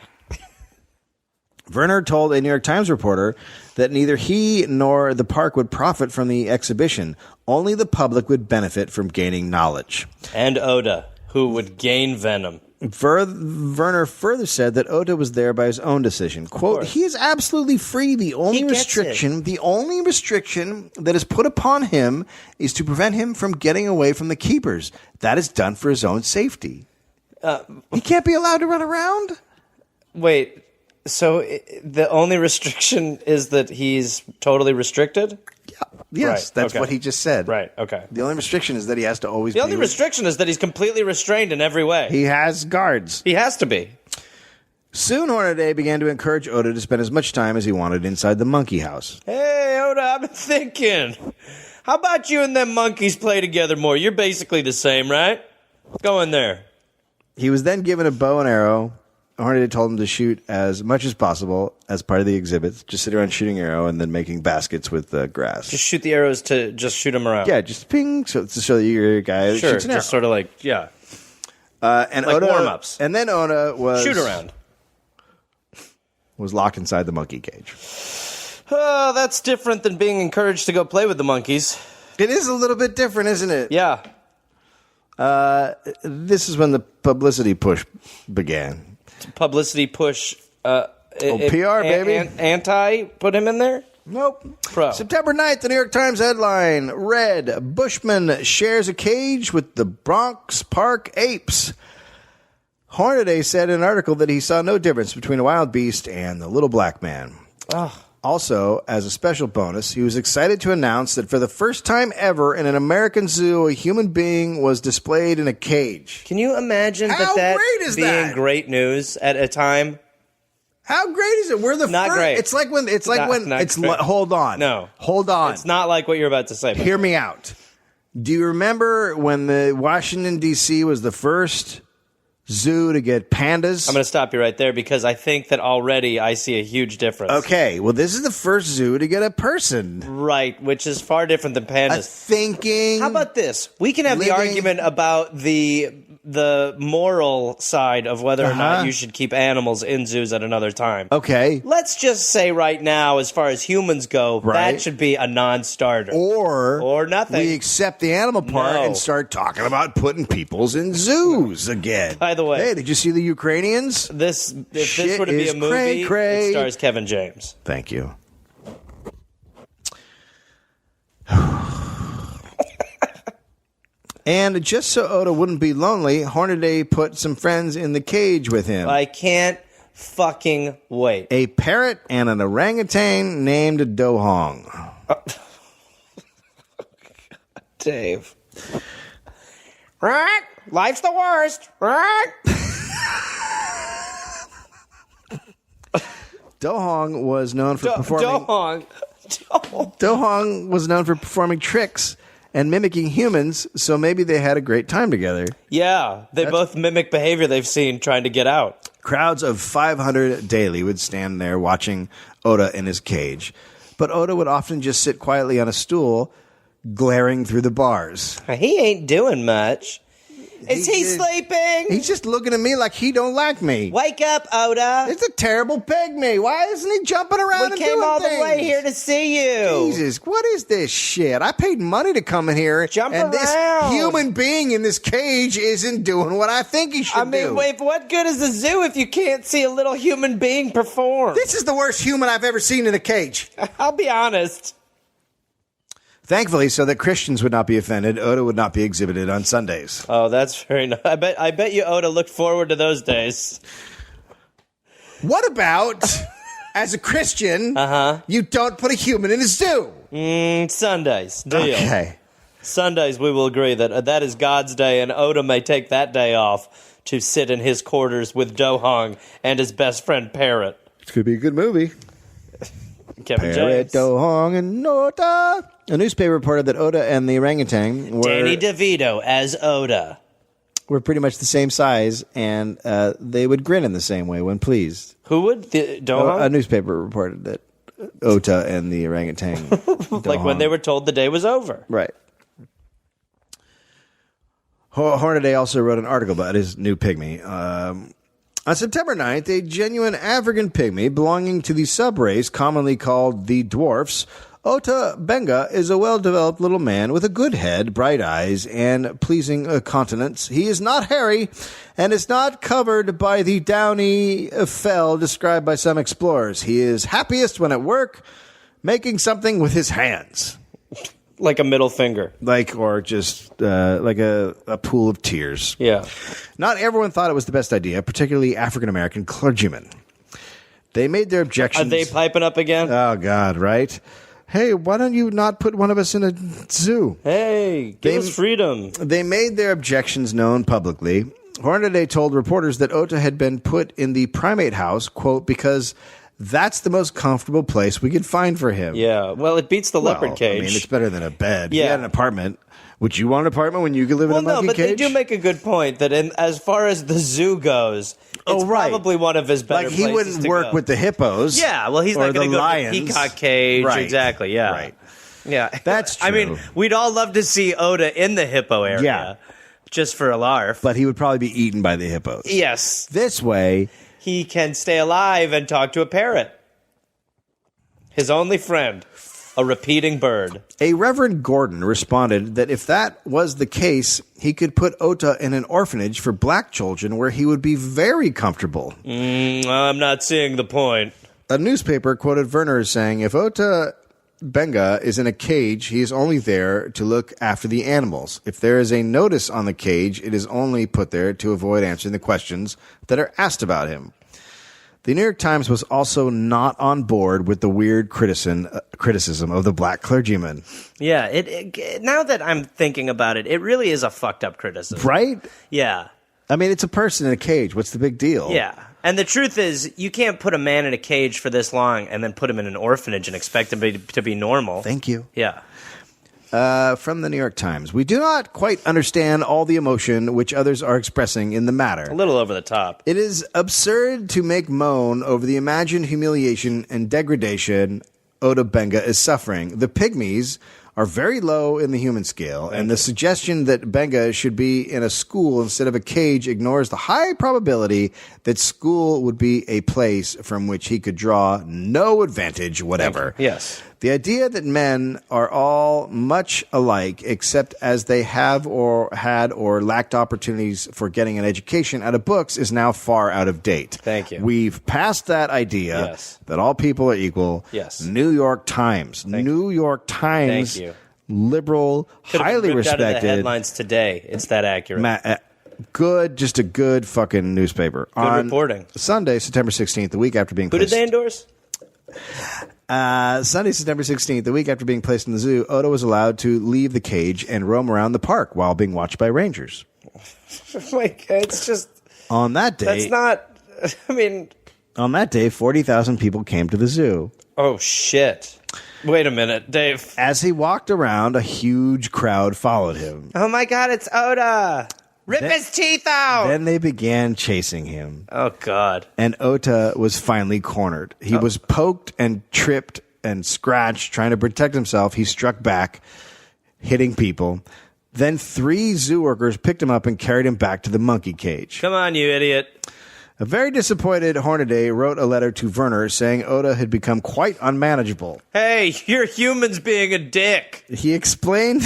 Werner told a New York Times reporter that neither he nor the park would profit from the exhibition. Only the public would benefit from gaining knowledge. And Ota, who would gain venom. Werner further said that Ota was there by his own decision. Quote, he is absolutely free. The only restriction that is put upon him is to prevent him from getting away from the keepers. That is done for his own safety. He can't be allowed to run around? Wait, so the only restriction is that he's totally restricted? Yeah. Yes, right, that's okay. what he just said. Right, okay. The only restriction is that he has to always The only restriction is that he's completely restrained in every way. He has guards. He has to be. Soon Hornaday began to encourage Ota to spend as much time as he wanted inside the monkey house. Hey, Ota, I've been thinking. How about you and them monkeys play together more? You're basically the same, right? Go in there. He was then given a bow and arrow. Hornaday told him to shoot as much as possible as part of the exhibit. Just sit around shooting arrow and then making baskets with grass. Just shoot the arrows to just shoot them around. Yeah, just ping, so to show that you're a guy who sure, shoots an arrow. just sort of like, yeah. And like Ota, warm-ups. And then Ota was locked inside the monkey cage. That's different than being encouraged to go play with the monkeys. It is a little bit different, isn't it? Yeah. This is when the publicity push began. Publicity push. PR, baby. Anti put him in there? Nope. Pro. September 9th, the New York Times headline read, Bushman shares a cage with the Bronx Park apes. Hornaday said in an article that he saw no difference between a wild beast and the little black man. Oh. Also, as a special bonus, he was excited to announce that for the first time ever in an American zoo, a human being was displayed in a cage. Can you imagine How that great is being that? Great news at a time? How great is it? We're the Not first. great. It's like when Not hold on. No. Hold on. It's not like what you're about to say. Hear me out. Do you remember when the Washington D.C. was the first zoo to get pandas? I'm going to stop you right there because I think that already I see a huge difference. Okay, well, this is the first zoo to get a person. Right, which is far different than pandas. A thinking. How about this? We can have the argument about the moral side of whether or not you should keep animals in zoos at another time. Okay. Let's just say right now, as far as humans go, that should be a non-starter. Or nothing. We accept the animal part and start talking about putting peoples in zoos again. By the way, hey, did you see the Ukrainians? If this were to be a movie, it stars Kevin James. Thank you. And just so Ota wouldn't be lonely, Hornaday put some friends in the cage with him. I can't fucking wait. A parrot and an orangutan named Dohong. Dave. Right? Life's the worst. Right? Dohong was known for performing. Dohong Was known for performing tricks and mimicking humans, so maybe they had a great time together. Yeah, they both mimic behavior they've seen trying to get out. Crowds of 500 daily would stand there watching Ota in his cage, but Ota would often just sit quietly on a stool, glaring through the bars. He ain't doing much. Is he sleeping? He's just looking at me like he don't like me. Wake up, Ota. It's a terrible pygmy. Why isn't he jumping around and We came doing all things? the way here to see you. Jesus, what is this shit? I paid money to come in here, Jump and this around. human being in this cage isn't doing what I think he should do. Wait, what good is the zoo if you can't see a little human being perform? This is the worst human I've ever seen in a cage. I'll be honest. Thankfully, so that Christians would not be offended, Ota would not be exhibited on Sundays. Oh, that's very nice. I bet you Ota looked forward to those days. What about, as a Christian, you don't put a human in a zoo? Sundays, deal. Okay. Sundays, we will agree that that is God's day, and Ota may take that day off to sit in his quarters with Dohong and his best friend Parrot. It's going to be a good movie. Kevin Parrot, James. Dohong, and Ota. A newspaper reported that Ota and the orangutan Danny DeVito as Ota. were pretty much the same size, and they would grin in the same way when pleased. Who would? Dohong? A newspaper reported that Ota and the orangutan. Like when they were told the day was over. Right. Hornaday also wrote an article about his new pygmy. On September 9th, a genuine African pygmy belonging to the subrace commonly called the dwarfs, Ota Benga is a well-developed little man with a good head, bright eyes, and pleasing countenance. He is not hairy and is not covered by the downy fell described by some explorers. He is happiest when at work, making something with his hands. Like a middle finger. Or just like a pool of tears. Yeah. Not everyone thought it was the best idea, particularly African-American clergymen. They made their objections. Are they piping up again? Oh, God, right? Hey, why don't you not put one of us in a zoo? Hey, give us freedom. They made their objections known publicly. Hornaday told reporters that Ota had been put in the primate house, quote, because that's the most comfortable place we could find for him. Yeah, well, it beats the leopard cage. I mean, it's better than a bed. Yeah. You had an apartment. Would you want an apartment when you could live in a monkey cage? They do make a good point that as far as the zoo goes, it's probably one of his better places he wouldn't to work go. with the hippos. Yeah, well, he's not going to go to the lions. peacock cage. Right. Exactly, yeah. Right. Yeah. That's true. I mean, we'd all love to see Ota in the hippo area. Yeah. Just for a larf. But he would probably be eaten by the hippos. Yes. This way, He can stay alive and talk to a parrot. His only friend. A repeating bird. a Reverend Gordon responded that if that was the case, he could put Ota in an orphanage for black children where he would be very comfortable. I'm not seeing the point. A newspaper quoted Werner as saying, if Ota Benga is in a cage, he is only there to look after the animals. If there is a notice on the cage, it is only put there to avoid answering the questions that are asked about him. The New York Times was also not on board with the weird criticism of the black clergyman. Yeah, now that I'm thinking about it, it really is a fucked up criticism. Right? Yeah. I mean, it's a person in a cage. What's the big deal? Yeah. And the truth is, you can't put a man in a cage for this long and then put him in an orphanage and expect him to be normal. Thank you. Yeah. From the New York Times. We do not quite understand all the emotion which others are expressing in the matter. A little over the top. It is absurd to make moan over the imagined humiliation and degradation Ota Benga is suffering. The pygmies are very low in the human scale, and the suggestion that Benga should be in a school instead of a cage ignores the high probability that school would be a place from which he could draw no advantage whatever. Yes. The idea that men are all much alike except as they have or had or lacked opportunities for getting an education out of books is now far out of date. Thank you. We've passed that idea Yes. that all people are equal. Yes. New York Times. New York Times. Thank you. Liberal, Could have highly been ripped out of the respected. headlines today. It's that accurate. Just a good fucking newspaper. Good reporting. Sunday, September 16th, the week after being Who placed... did they endorse? Sunday, September 16th, the week after being placed in the zoo, Ota was allowed to leave the cage and roam around the park while being watched by rangers. Like, it's just... On that day... That's not... I mean... On that day, 40,000 people came to the zoo. Oh, shit. Wait a minute, Dave. As he walked around, a huge crowd followed him. Oh, my God, it's Ota. Rip his teeth out. Then they began chasing him. Oh, God. And Ota was finally cornered. He was poked and tripped and scratched, trying to protect himself. He struck back, hitting people. Then 3 zoo workers picked him up and carried him back to the monkey cage. Come on, you idiot. A very disappointed Hornaday wrote a letter to Werner saying Ota had become quite unmanageable. Hey, you're humans being a dick. He explained...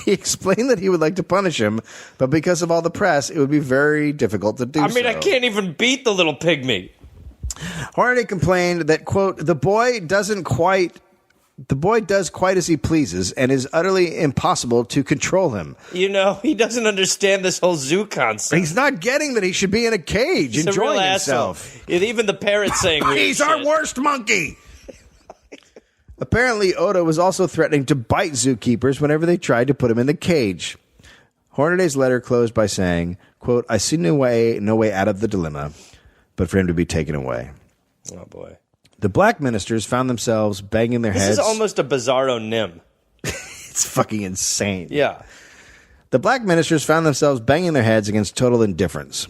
He explained that he would like to punish him, but because of all the press, it would be very difficult to do so. I mean, I can't even beat the little pygmy. Hornaday complained that, quote, the boy does quite as he pleases and is utterly impossible to control him. You know, he doesn't understand this whole zoo concept. He's not getting that he should be in a cage He's enjoying a real himself. Asshole. Even the parrot's saying weird He's shit. our worst monkey. Apparently, Ota was also threatening to bite zookeepers whenever they tried to put him in the cage. Hornaday's letter closed by saying, quote, I see no way out of the dilemma, but for him to be taken away. Oh, boy. The black ministers found themselves banging their heads. This is almost a bizarro nim. It's fucking insane. Yeah. The black ministers found themselves banging their heads against total indifference.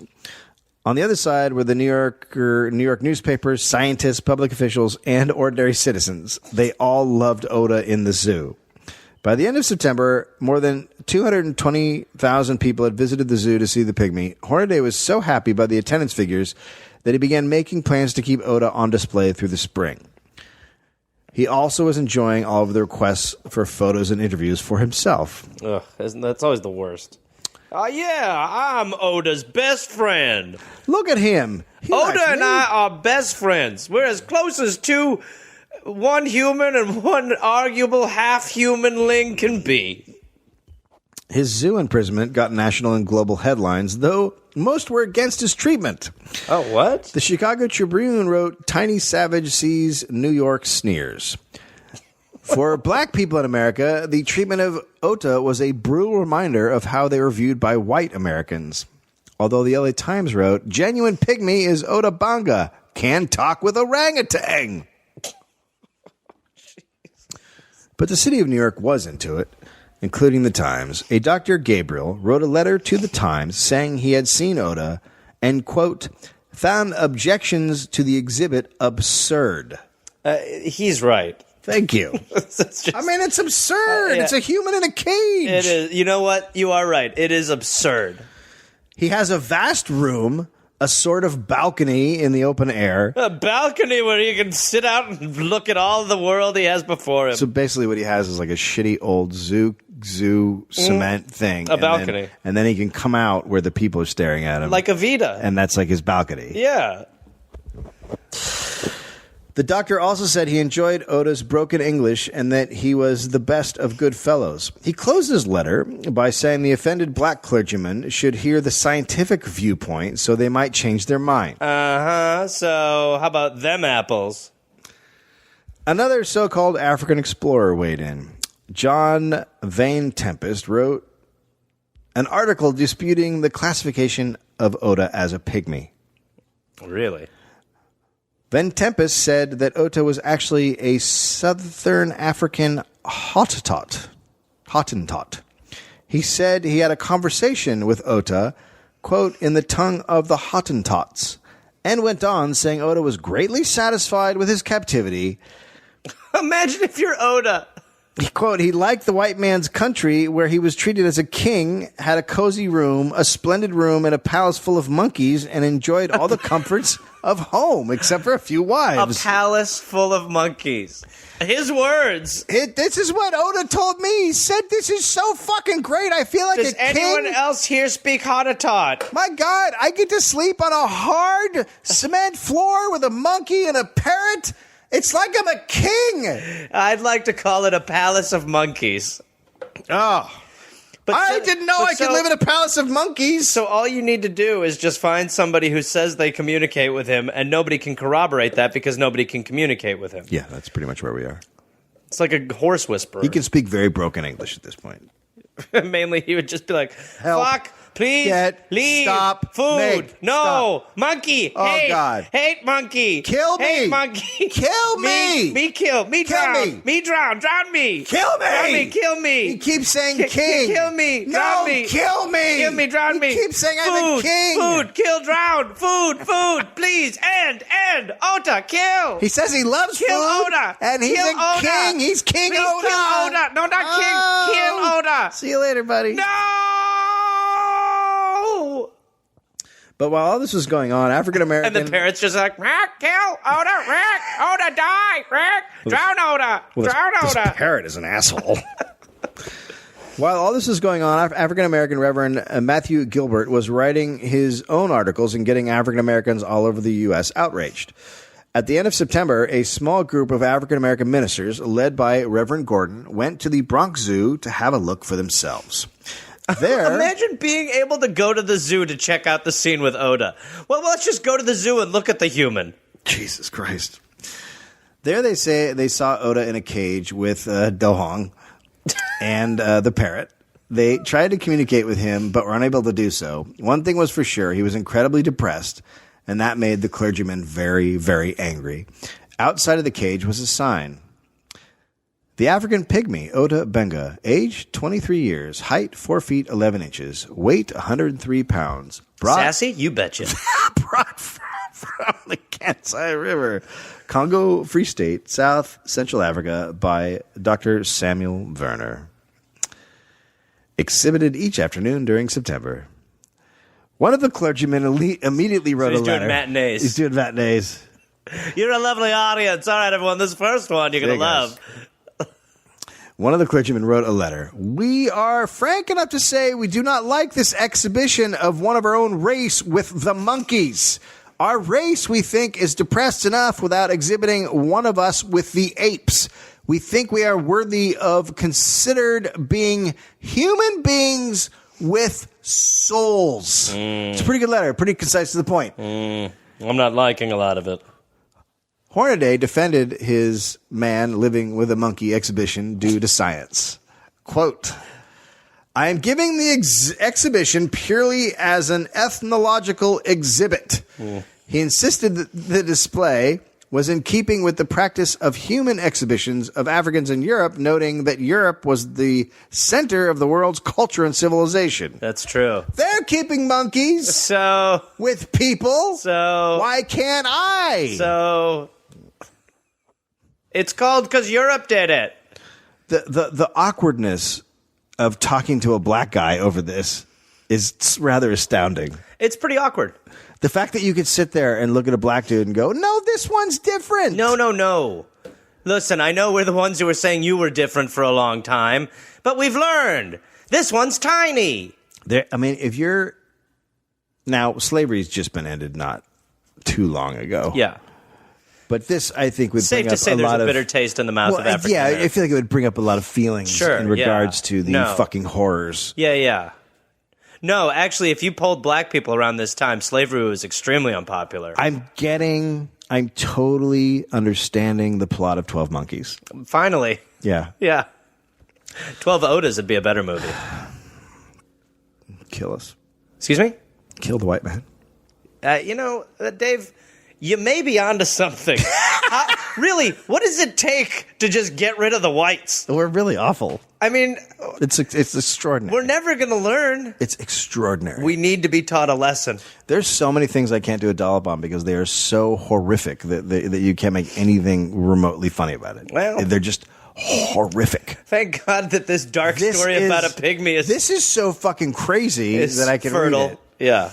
On the other side were the New York newspapers, scientists, public officials, and ordinary citizens. They all loved Ota in the zoo. By the end of September, more than 220,000 people had visited the zoo to see the pygmy. Hornaday was so happy by the attendance figures that he began making plans to keep Ota on display through the spring. He also was enjoying all of the requests for photos and interviews for himself. Ugh, that's always the worst. Yeah, I'm Ota's best friend. Look at him. Ota and I are best friends. We're as close as two, one human and one arguable half-humanling can be. His zoo imprisonment got national and global headlines, though most were against his treatment. Oh, what? The Chicago Tribune wrote, Tiny Savage sees New York sneers. For black people in America, the treatment of Ota was a brutal reminder of how they were viewed by white Americans. Although the LA Times wrote, genuine pygmy is Ota Benga, can talk with orangutan. But the city of New York was into it, including the Times. A Dr. Gabriel wrote a letter to the Times saying he had seen Ota and, quote, found objections to the exhibit absurd. He's right. Thank you. Just, I mean, it's absurd. Yeah. It's a human in a cage. It is. You know what? You are right. It is absurd. He has a vast room, a sort of balcony in the open air. A balcony where you can sit out and look at all the world he has before him. So basically what he has is like a shitty old zoo cement thing. A balcony. And then he can come out where the people are staring at him. Like a Vita. And that's like his balcony. Yeah. The doctor also said he enjoyed Ota's broken English and that he was the best of good fellows. He closed his letter by saying the offended black clergymen should hear the scientific viewpoint so they might change their mind. Uh-huh. So how about them apples? Another so-called African explorer weighed in. John Vane Tempest wrote an article disputing the classification of Ota as a pygmy. Really? Van Tempest said that Ota was actually a southern African Hottentot. He said he had a conversation with Ota, quote, in the tongue of the Hottentots, and went on saying Ota was greatly satisfied with his captivity. Imagine if you're Ota. Quote, he liked the white man's country where he was treated as a king, had a cozy room, a splendid room, and a palace full of monkeys, and enjoyed all the comforts of home, except for a few wives. A palace full of monkeys. His words. This is what Ota told me. He said, this is so fucking great. I feel like Does a king. anyone else here speak Hottentot? My God, I get to sleep on a hard cement floor with a monkey and a parrot. It's like I'm a king. I'd like to call it a palace of monkeys. Oh. But I didn't know I could live in a palace of monkeys. So all you need to do is just find somebody who says they communicate with him, and nobody can corroborate that because nobody can communicate with him. Yeah, that's pretty much where we are. It's like a horse whisperer. He can speak very broken English at this point. Mainly, he would just be like, Help. fuck, please, Get, leave, stop, food, Meg, no, stop. monkey, Oh, hate, God. hate monkey, Kill me. hate monkey, Kill me. me kill, me Kill drown, me. drown me, Kill me. drown me, kill me. He keeps saying Ki- king. Kill me, No, drown me, kill me. kill me, drown me. He keeps saying I'm a king. Food, kill, drown, food, please, end, Ota, kill. He says he loves Kill food. Ota. And he's Kill a Ota. king. He's King Please Ota. kill Ota. No, not king. Kill Ota. See you later, buddy. No! But while all this was going on, African American... And the parrot's just like, Rick, kill Ota, Rick, Ota, die, Rick, drown Ota, drown This Ota. parrot is an asshole. While all this is going on, African American Reverend Matthew Gilbert was writing his own articles and getting African Americans all over the U.S. outraged. At the end of September, a small group of African American ministers, led by Reverend Gordon, went to the Bronx Zoo to have a look for themselves. There, Imagine being able to go to the zoo to check out the scene with Ota. Well, let's just go to the zoo and look at the human. Jesus Christ. There they say they saw Ota in a cage with Dohong and the parrot. They tried to communicate with him, but were unable to do so. One thing was for sure, he was incredibly depressed, and that made the clergyman very, very angry. Outside of the cage was a sign. The African pygmy, Ota Benga, age 23 years, height 4 feet 11 inches, weight 103 pounds. Sassy? You betcha. Brought from the Kansai River, Congo Free State, South Central Africa, by Dr. Samuel Werner. Exhibited each afternoon during September. One of the clergymen immediately wrote a letter. He's doing matinees. He's doing matinees. You're a lovely audience. All right, everyone, this first one you're going to love. One of the clergymen wrote a letter. We are frank enough to say we do not like this exhibition of one of our own race with the monkeys. Our race, we think, is depressed enough without exhibiting one of us with the apes. We think we are worthy of considered being human beings with souls. It's a pretty good letter, pretty concise to the point. I'm not liking a lot of it. Hornaday defended his man living with a monkey exhibition due to science. Quote, I am giving the exhibition purely as an ethnological exhibit. He insisted that the display was in keeping with the practice of human exhibitions of Africans in Europe, noting that Europe was the center of the world's culture and civilization. That's true. They're keeping monkeys So, with people. Why can't I? It's called because Europe did it. The awkwardness of talking to a black guy over this is rather astounding. It's pretty awkward. The fact that you could sit there and look at a black dude and go, no, this one's different. No. Listen, I know we're the ones who were saying you were different for a long time, but we've learned. This one's tiny. If you're... Now, slavery's just been ended not too long ago. Yeah. But this, I think, would Safe bring to up say a there's lot a of... bitter taste in the mouth of African Yeah, I Americans. feel like it would bring up a lot of feelings in regards to the fucking horrors. Yeah. No, actually, if you polled black people around this time, slavery was extremely unpopular. I'm totally understanding the plot of 12 Monkeys. Finally. Yeah. 12 Otas would be a better movie. Kill us. Excuse me? Kill the white man. Dave, you may be onto something. Really, what does it take to just get rid of the whites? We're really awful. I mean... It's extraordinary. We're never going to learn. It's extraordinary. We need to be taught a lesson. There's so many things I can't do a dollop on because they are so horrific that you can't make anything remotely funny about it. Well... They're just horrific. Thank God that this dark story about a pygmy is... This is so fucking crazy that I can fertile. read it. Yeah.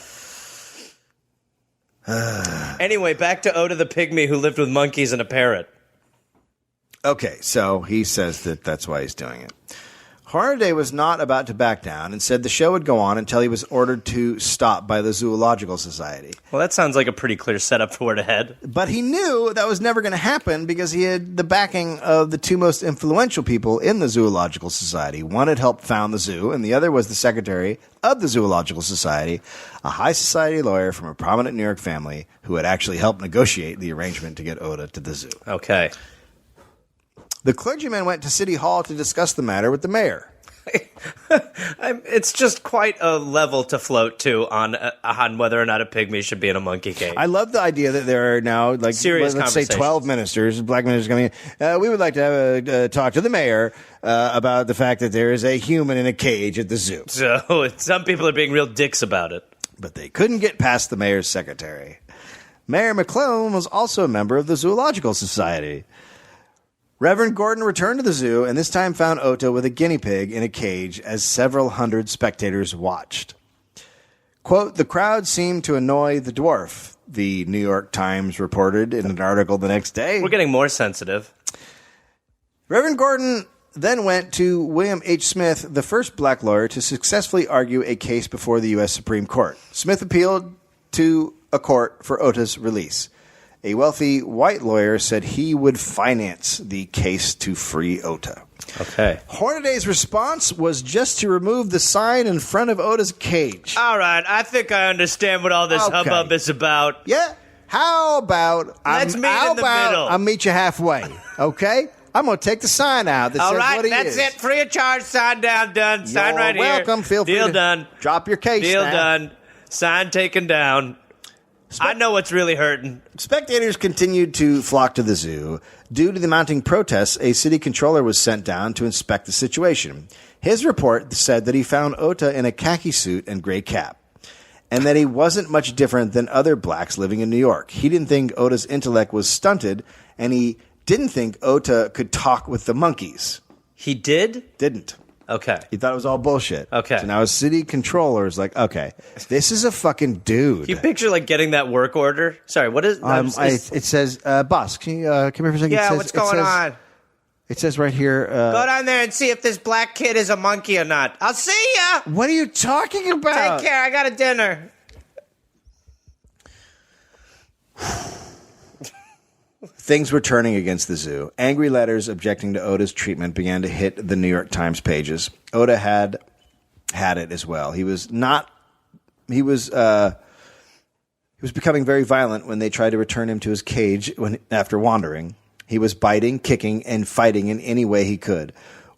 Anyway, back to Ota the pygmy who lived with monkeys and a parrot. Okay, so he says that that's why he's doing it. Hornaday was not about to back down and said the show would go on until he was ordered to stop by the Zoological Society. Well, that sounds like a pretty clear setup for where to head. But he knew that was never going to happen because he had the backing of the two most influential people in the Zoological Society. One had helped found the zoo, and the other was the secretary of the Zoological Society, a high society lawyer from a prominent New York family who had actually helped negotiate the arrangement to get Ota to the zoo. Okay. The clergyman went to City Hall to discuss the matter with the mayor. It's just quite a level to float to on whether or not a pygmy should be in a monkey cage. I love the idea that there are now, like, Serious let's say 12 ministers, black ministers coming in. We would like to have a talk to the mayor about the fact that there is a human in a cage at the zoo. So some people are being real dicks about it. But they couldn't get past the mayor's secretary. Mayor McClone was also a member of the Zoological Society. Reverend Gordon returned to the zoo and this time found Ota with a guinea pig in a cage as several hundred spectators watched. Quote, the crowd seemed to annoy the dwarf, the New York Times reported in an article the next day. We're getting more sensitive. Reverend Gordon then went to William H. Smith, the first black lawyer to successfully argue a case before the U.S. Supreme Court. Smith appealed to a court for Ota's release. A wealthy white lawyer said he would finance the case to free Ota. Okay. Hornaday's response was just to remove the sign in front of Ota's cage. All right, I think I understand what all this hubbub is about. Yeah? How about... Let's meet in the middle. I'll meet you halfway, okay? I'm going to take the sign out that all says right, what he that's is. it. Free of charge, sign down, done. Sign You're right here. welcome. Feel free Deal to done. drop your case Deal now. done. Sign taken down. I know what's really hurting. Spectators continued to flock to the zoo. Due to the mounting protests, a city controller was sent down to inspect the situation. His report said that he found Ota in a khaki suit and gray cap, and that he wasn't much different than other blacks living in New York. He didn't think Ota's intellect was stunted, and he didn't think Ota could talk with the monkeys. He did? Didn't. Okay. He thought it was all bullshit. Okay. So now a city controller is like, okay, this is a fucking dude. You picture, like, getting that work order? Sorry, what is... It says, boss, can you come here for a second? Yeah, It says- what's going on? It says right here... Go down there and see if this black kid is a monkey or not. I'll see ya! what are you talking about? Take care, I got a dinner. Things were turning against the zoo. Angry letters objecting to Ota's treatment began to hit the New York Times pages. Ota had it as well. He was becoming very violent when they tried to return him to his cage after wandering. He was biting, kicking, and fighting in any way he could.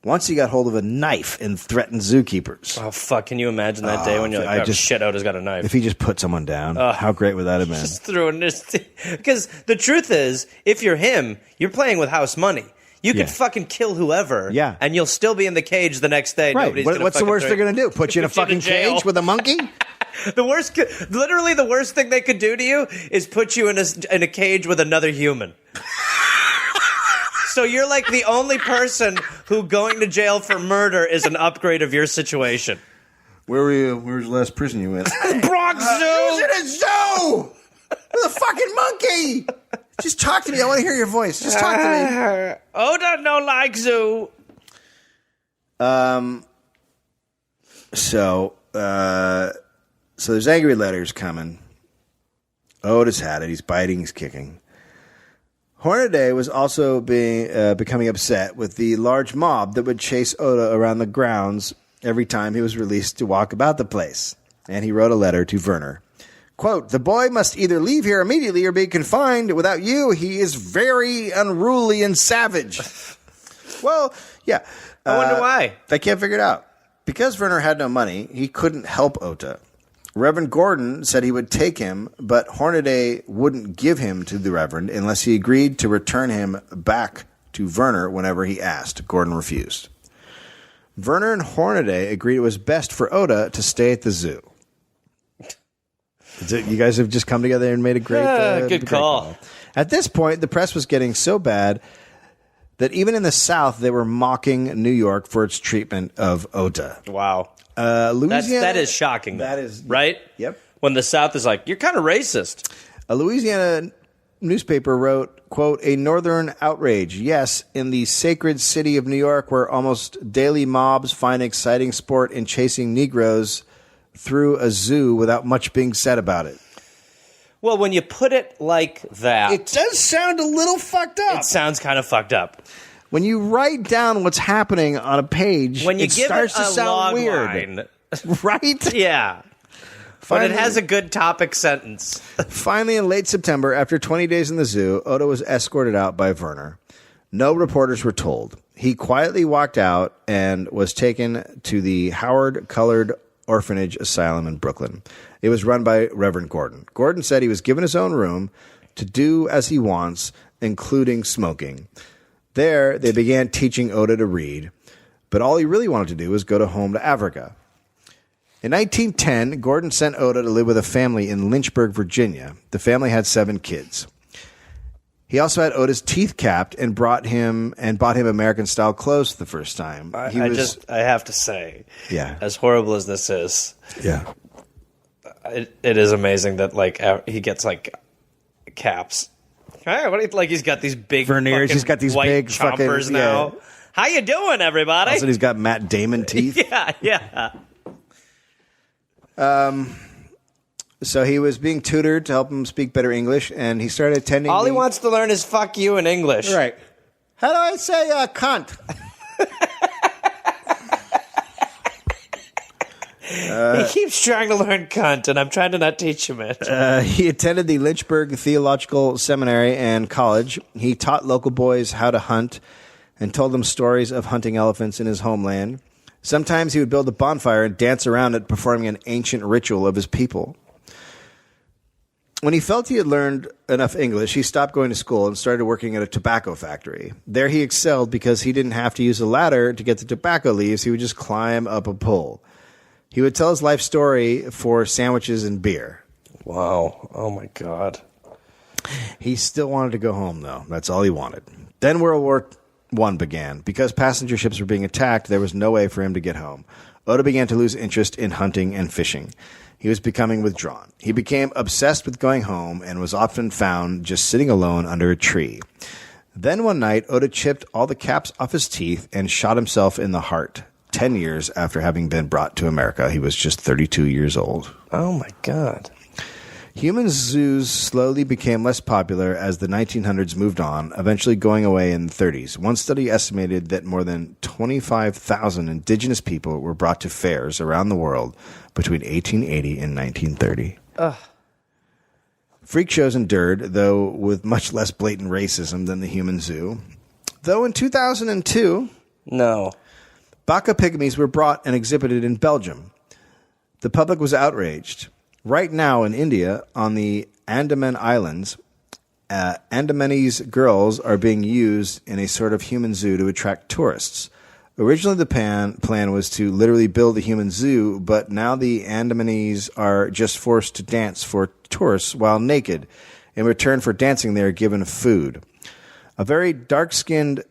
Once he got hold of a knife and threatened zookeepers. Oh, fuck, can you imagine that day when you're like, shit, Ota's got a knife. If he just put someone down, how great would that have been? Just throwing this... Because the truth is, if you're him, you're playing with house money. You could fucking kill whoever, and you'll still be in the cage the next day. Right. What's the worst they're going to do? Put you in a fucking cage with a monkey? Literally the worst thing they could do to you is put you in a cage with another human. So you're like the only person who going to jail for murder is an upgrade of your situation. Where were you? Where was the last prison you went? Bronx Zoo! He was in a zoo! With a fucking monkey! Just talk to me. I want to hear your voice. Just talk to me. Ota no like zoo. So there's angry letters coming. Ota's had it. He's biting. He's kicking. Hornaday was also becoming upset with the large mob that would chase Ota around the grounds every time he was released to walk about the place. And he wrote a letter to Werner. Quote, the boy must either leave here immediately or be confined. Without you, he is very unruly and savage. Well, yeah. I wonder why. I can't figure it out. Because Werner had no money, he couldn't help Ota. Reverend Gordon said he would take him, but Hornaday wouldn't give him to the Reverend unless he agreed to return him back to Werner whenever he asked. Gordon refused. Werner and Hornaday agreed it was best for Ota to stay at the zoo. You guys have just come together and made a great good call. At this point, the press was getting so bad that even in the South, they were mocking New York for its treatment of Ota. Wow. Louisiana, that is shocking. That is right. Yep. When the South is like, you're kind of racist. A Louisiana newspaper wrote, quote, "A northern outrage. Yes, in the sacred city of New York, where almost daily mobs find exciting sport in chasing Negroes through a zoo without much being said about it." Well, when you put it like that, It does sound a little fucked up. it sounds kind of fucked up. When you write down what's happening on a page, When you it give starts it to a sound log weird. line, Right? yeah. But it has a good topic sentence. Finally, in late September, after 20 days in the zoo, Ota was escorted out by Werner. No reporters were told. He quietly walked out and was taken to the Howard Colored Orphanage Asylum in Brooklyn. It was run by Reverend Gordon. Gordon said he was given his own room to do as he wants, including smoking. There, they began teaching Ota to read, but all he really wanted to do was go home to Africa. In 1910, Gordon sent Ota to live with a family in Lynchburg, Virginia. The family had 7 kids. He also had Ota's teeth capped and bought him American-style clothes for the first time. I have to say, Yeah. as horrible as this is, Yeah. it is amazing that he gets caps. Hey, what do you like? He's got these big Veneers. fucking He's got these white big chompers fucking, now. yeah. How you doing, everybody? Also, he's got Matt Damon teeth. yeah. So he was being tutored to help him speak better English, and he started attending. All he wants to learn is "fuck you" in English. Right. How do I say cunt? He keeps trying to learn "cunt," and I'm trying to not teach him it. He attended the Lynchburg Theological Seminary and College. He taught local boys how to hunt and told them stories of hunting elephants in his homeland. Sometimes he would build a bonfire and dance around it, performing an ancient ritual of his people. When he felt he had learned enough English, he stopped going to school and started working at a tobacco factory. There he excelled because he didn't have to use a ladder to get the tobacco leaves. He would just climb up a pole. He would tell his life story for sandwiches and beer. Wow. Oh, my God. He still wanted to go home, though. That's all he wanted. Then World War I began. Because passenger ships were being attacked, there was no way for him to get home. Ota began to lose interest in hunting and fishing. He was becoming withdrawn. He became obsessed with going home and was often found just sitting alone under a tree. Then one night, Ota chipped all the caps off his teeth and shot himself in the heart. 10 years after having been brought to America. He was just 32 years old. Oh, my God. Human zoos slowly became less popular as the 1900s moved on, eventually going away in the 30s. One study estimated that more than 25,000 indigenous people were brought to fairs around the world between 1880 and 1930. Freak shows endured, though with much less blatant racism than the human zoo. Though in 2002... No. Baka pygmies were brought and exhibited in Belgium. The public was outraged. Right now in India, on the Andaman Islands, Andamanese girls are being used in a sort of human zoo to attract tourists. Originally, the plan was to literally build a human zoo, but now the Andamanese are just forced to dance for tourists while naked. In return for dancing, they are given food. A very dark-skinned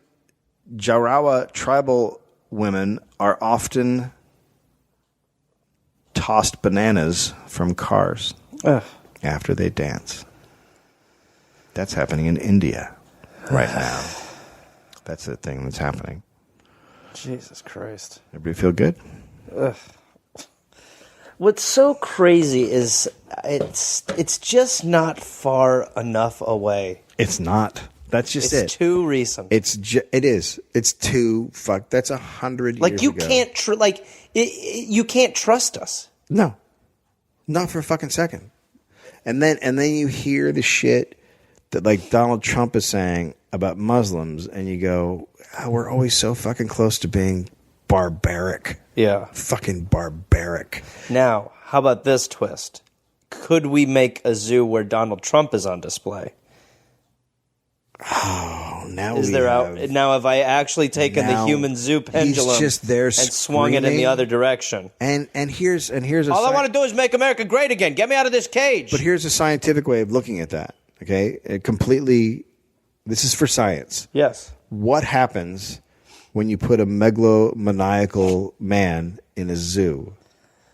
Jarawa tribal women are often tossed bananas from cars after they dance. That's happening in India right now. That's the thing that's happening. Jesus Christ. Everybody feel good? What's so crazy is it's just not far enough away. It's not. That's just it. It's too recent. It is. It's too fuck. That's 100 years you ago. can't you can't trust us. No, not for a fucking second. And then you hear the shit that like Donald Trump is saying about Muslims, and you go, we're always so fucking close to being barbaric. Yeah, fucking barbaric. Now, how about this twist? Could we make a zoo where Donald Trump is on display? Oh, now now have I actually taken the human zoo pendulum he's just there and swung it in the other direction? And here's all I want to do is make America great again. Get me out of this cage. But here's a scientific way of looking at that. Okay, this is for science. Yes. What happens when you put a megalomaniacal man in a zoo,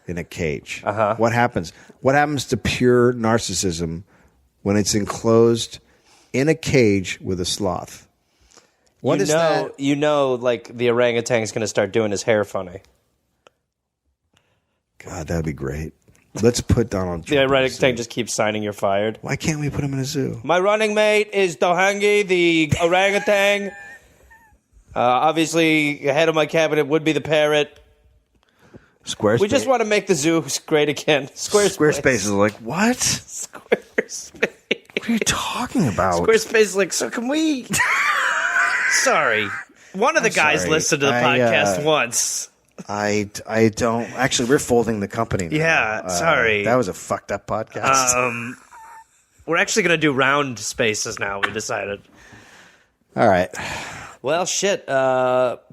in a cage? What happens? What happens to pure narcissism when it's enclosed in a cage with a sloth. What is that? You know, like the orangutan's going to start doing his hair funny. God, that'd be great. Let's put Donald Trump. The orangutan just keeps signing you're fired. Why can't we put him in a zoo? My running mate is Dohangi, the orangutan. Obviously, head of my cabinet would be the parrot. Squarespace. We just want to make the zoo great again. Squarespace is like, what? Squarespace. What are you talking about? Squarespace is like, so can we... Sorry. One of the guys sorry. listened to the podcast once. I don't... Actually, we're folding the company now. Yeah, sorry. That was a fucked up podcast. We're actually going to do round spaces now, we decided. All right. Well, shit.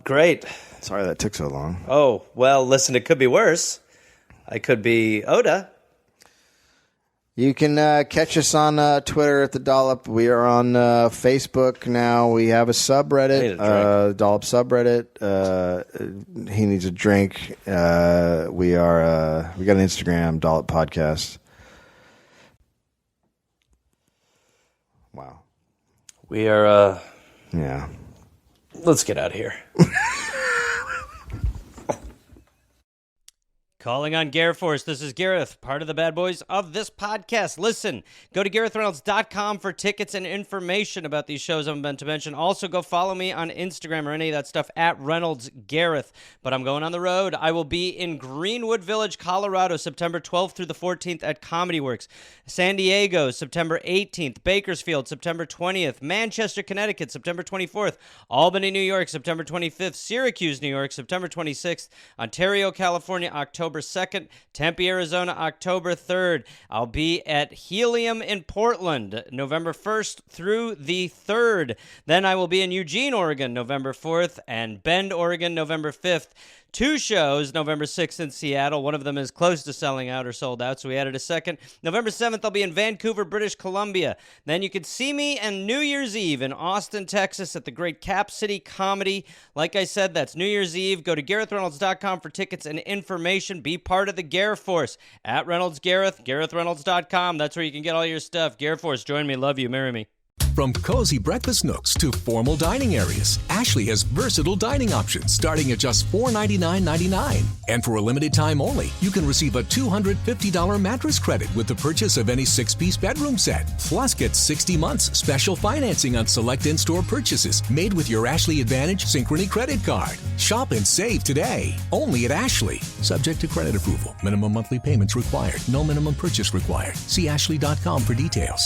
Great. Sorry that took so long. Oh, well, listen, it could be worse. I could be Ota. You can catch us on Twitter at the Dollop. We are on Facebook now. We have a subreddit, Dollop subreddit. He needs a drink. We got an Instagram, Dollop Podcast. Wow. We are. Yeah. Let's get out of here. Calling on Gareth Force. This is Gareth, part of the bad boys of this podcast. Listen, go to GarethReynolds.com for tickets and information about these shows I'm about to mention. Also, go follow me on Instagram or any of that stuff at Reynolds Gareth. But I'm going on the road. I will be in Greenwood Village, Colorado, September 12th through the 14th at Comedy Works. San Diego, September 18th. Bakersfield, September 20th. Manchester, Connecticut, September 24th. Albany, New York, September 25th. Syracuse, New York, September 26th. Ontario, California, October 2nd, Tempe, Arizona, October 3rd. I'll be at Helium in Portland, November 1st through the 3rd. Then I will be in Eugene, Oregon, November 4th, and Bend, Oregon, November 5th. 2 shows, November 6th in Seattle. One of them is close to selling out or sold out, so we added a second. November 7th, I'll be in Vancouver, British Columbia. Then you can see me on New Year's Eve in Austin, Texas at the Great Cap City Comedy. Like I said, that's New Year's Eve. Go to GarethReynolds.com for tickets and information. Be part of the Gareth Force. At Reynolds Gareth, GarethReynolds.com. That's where you can get all your stuff. Gareth Force, join me. Love you. Marry me. From cozy breakfast nooks to formal dining areas, Ashley has versatile dining options starting at just $499.99. And for a limited time only, you can receive a $250 mattress credit with the purchase of any 6-piece bedroom set. Plus, get 60 months special financing on select in-store purchases made with your Ashley Advantage Synchrony credit card. Shop and save today, only at Ashley. Subject to credit approval. Minimum monthly payments required. No minimum purchase required. See ashley.com for details.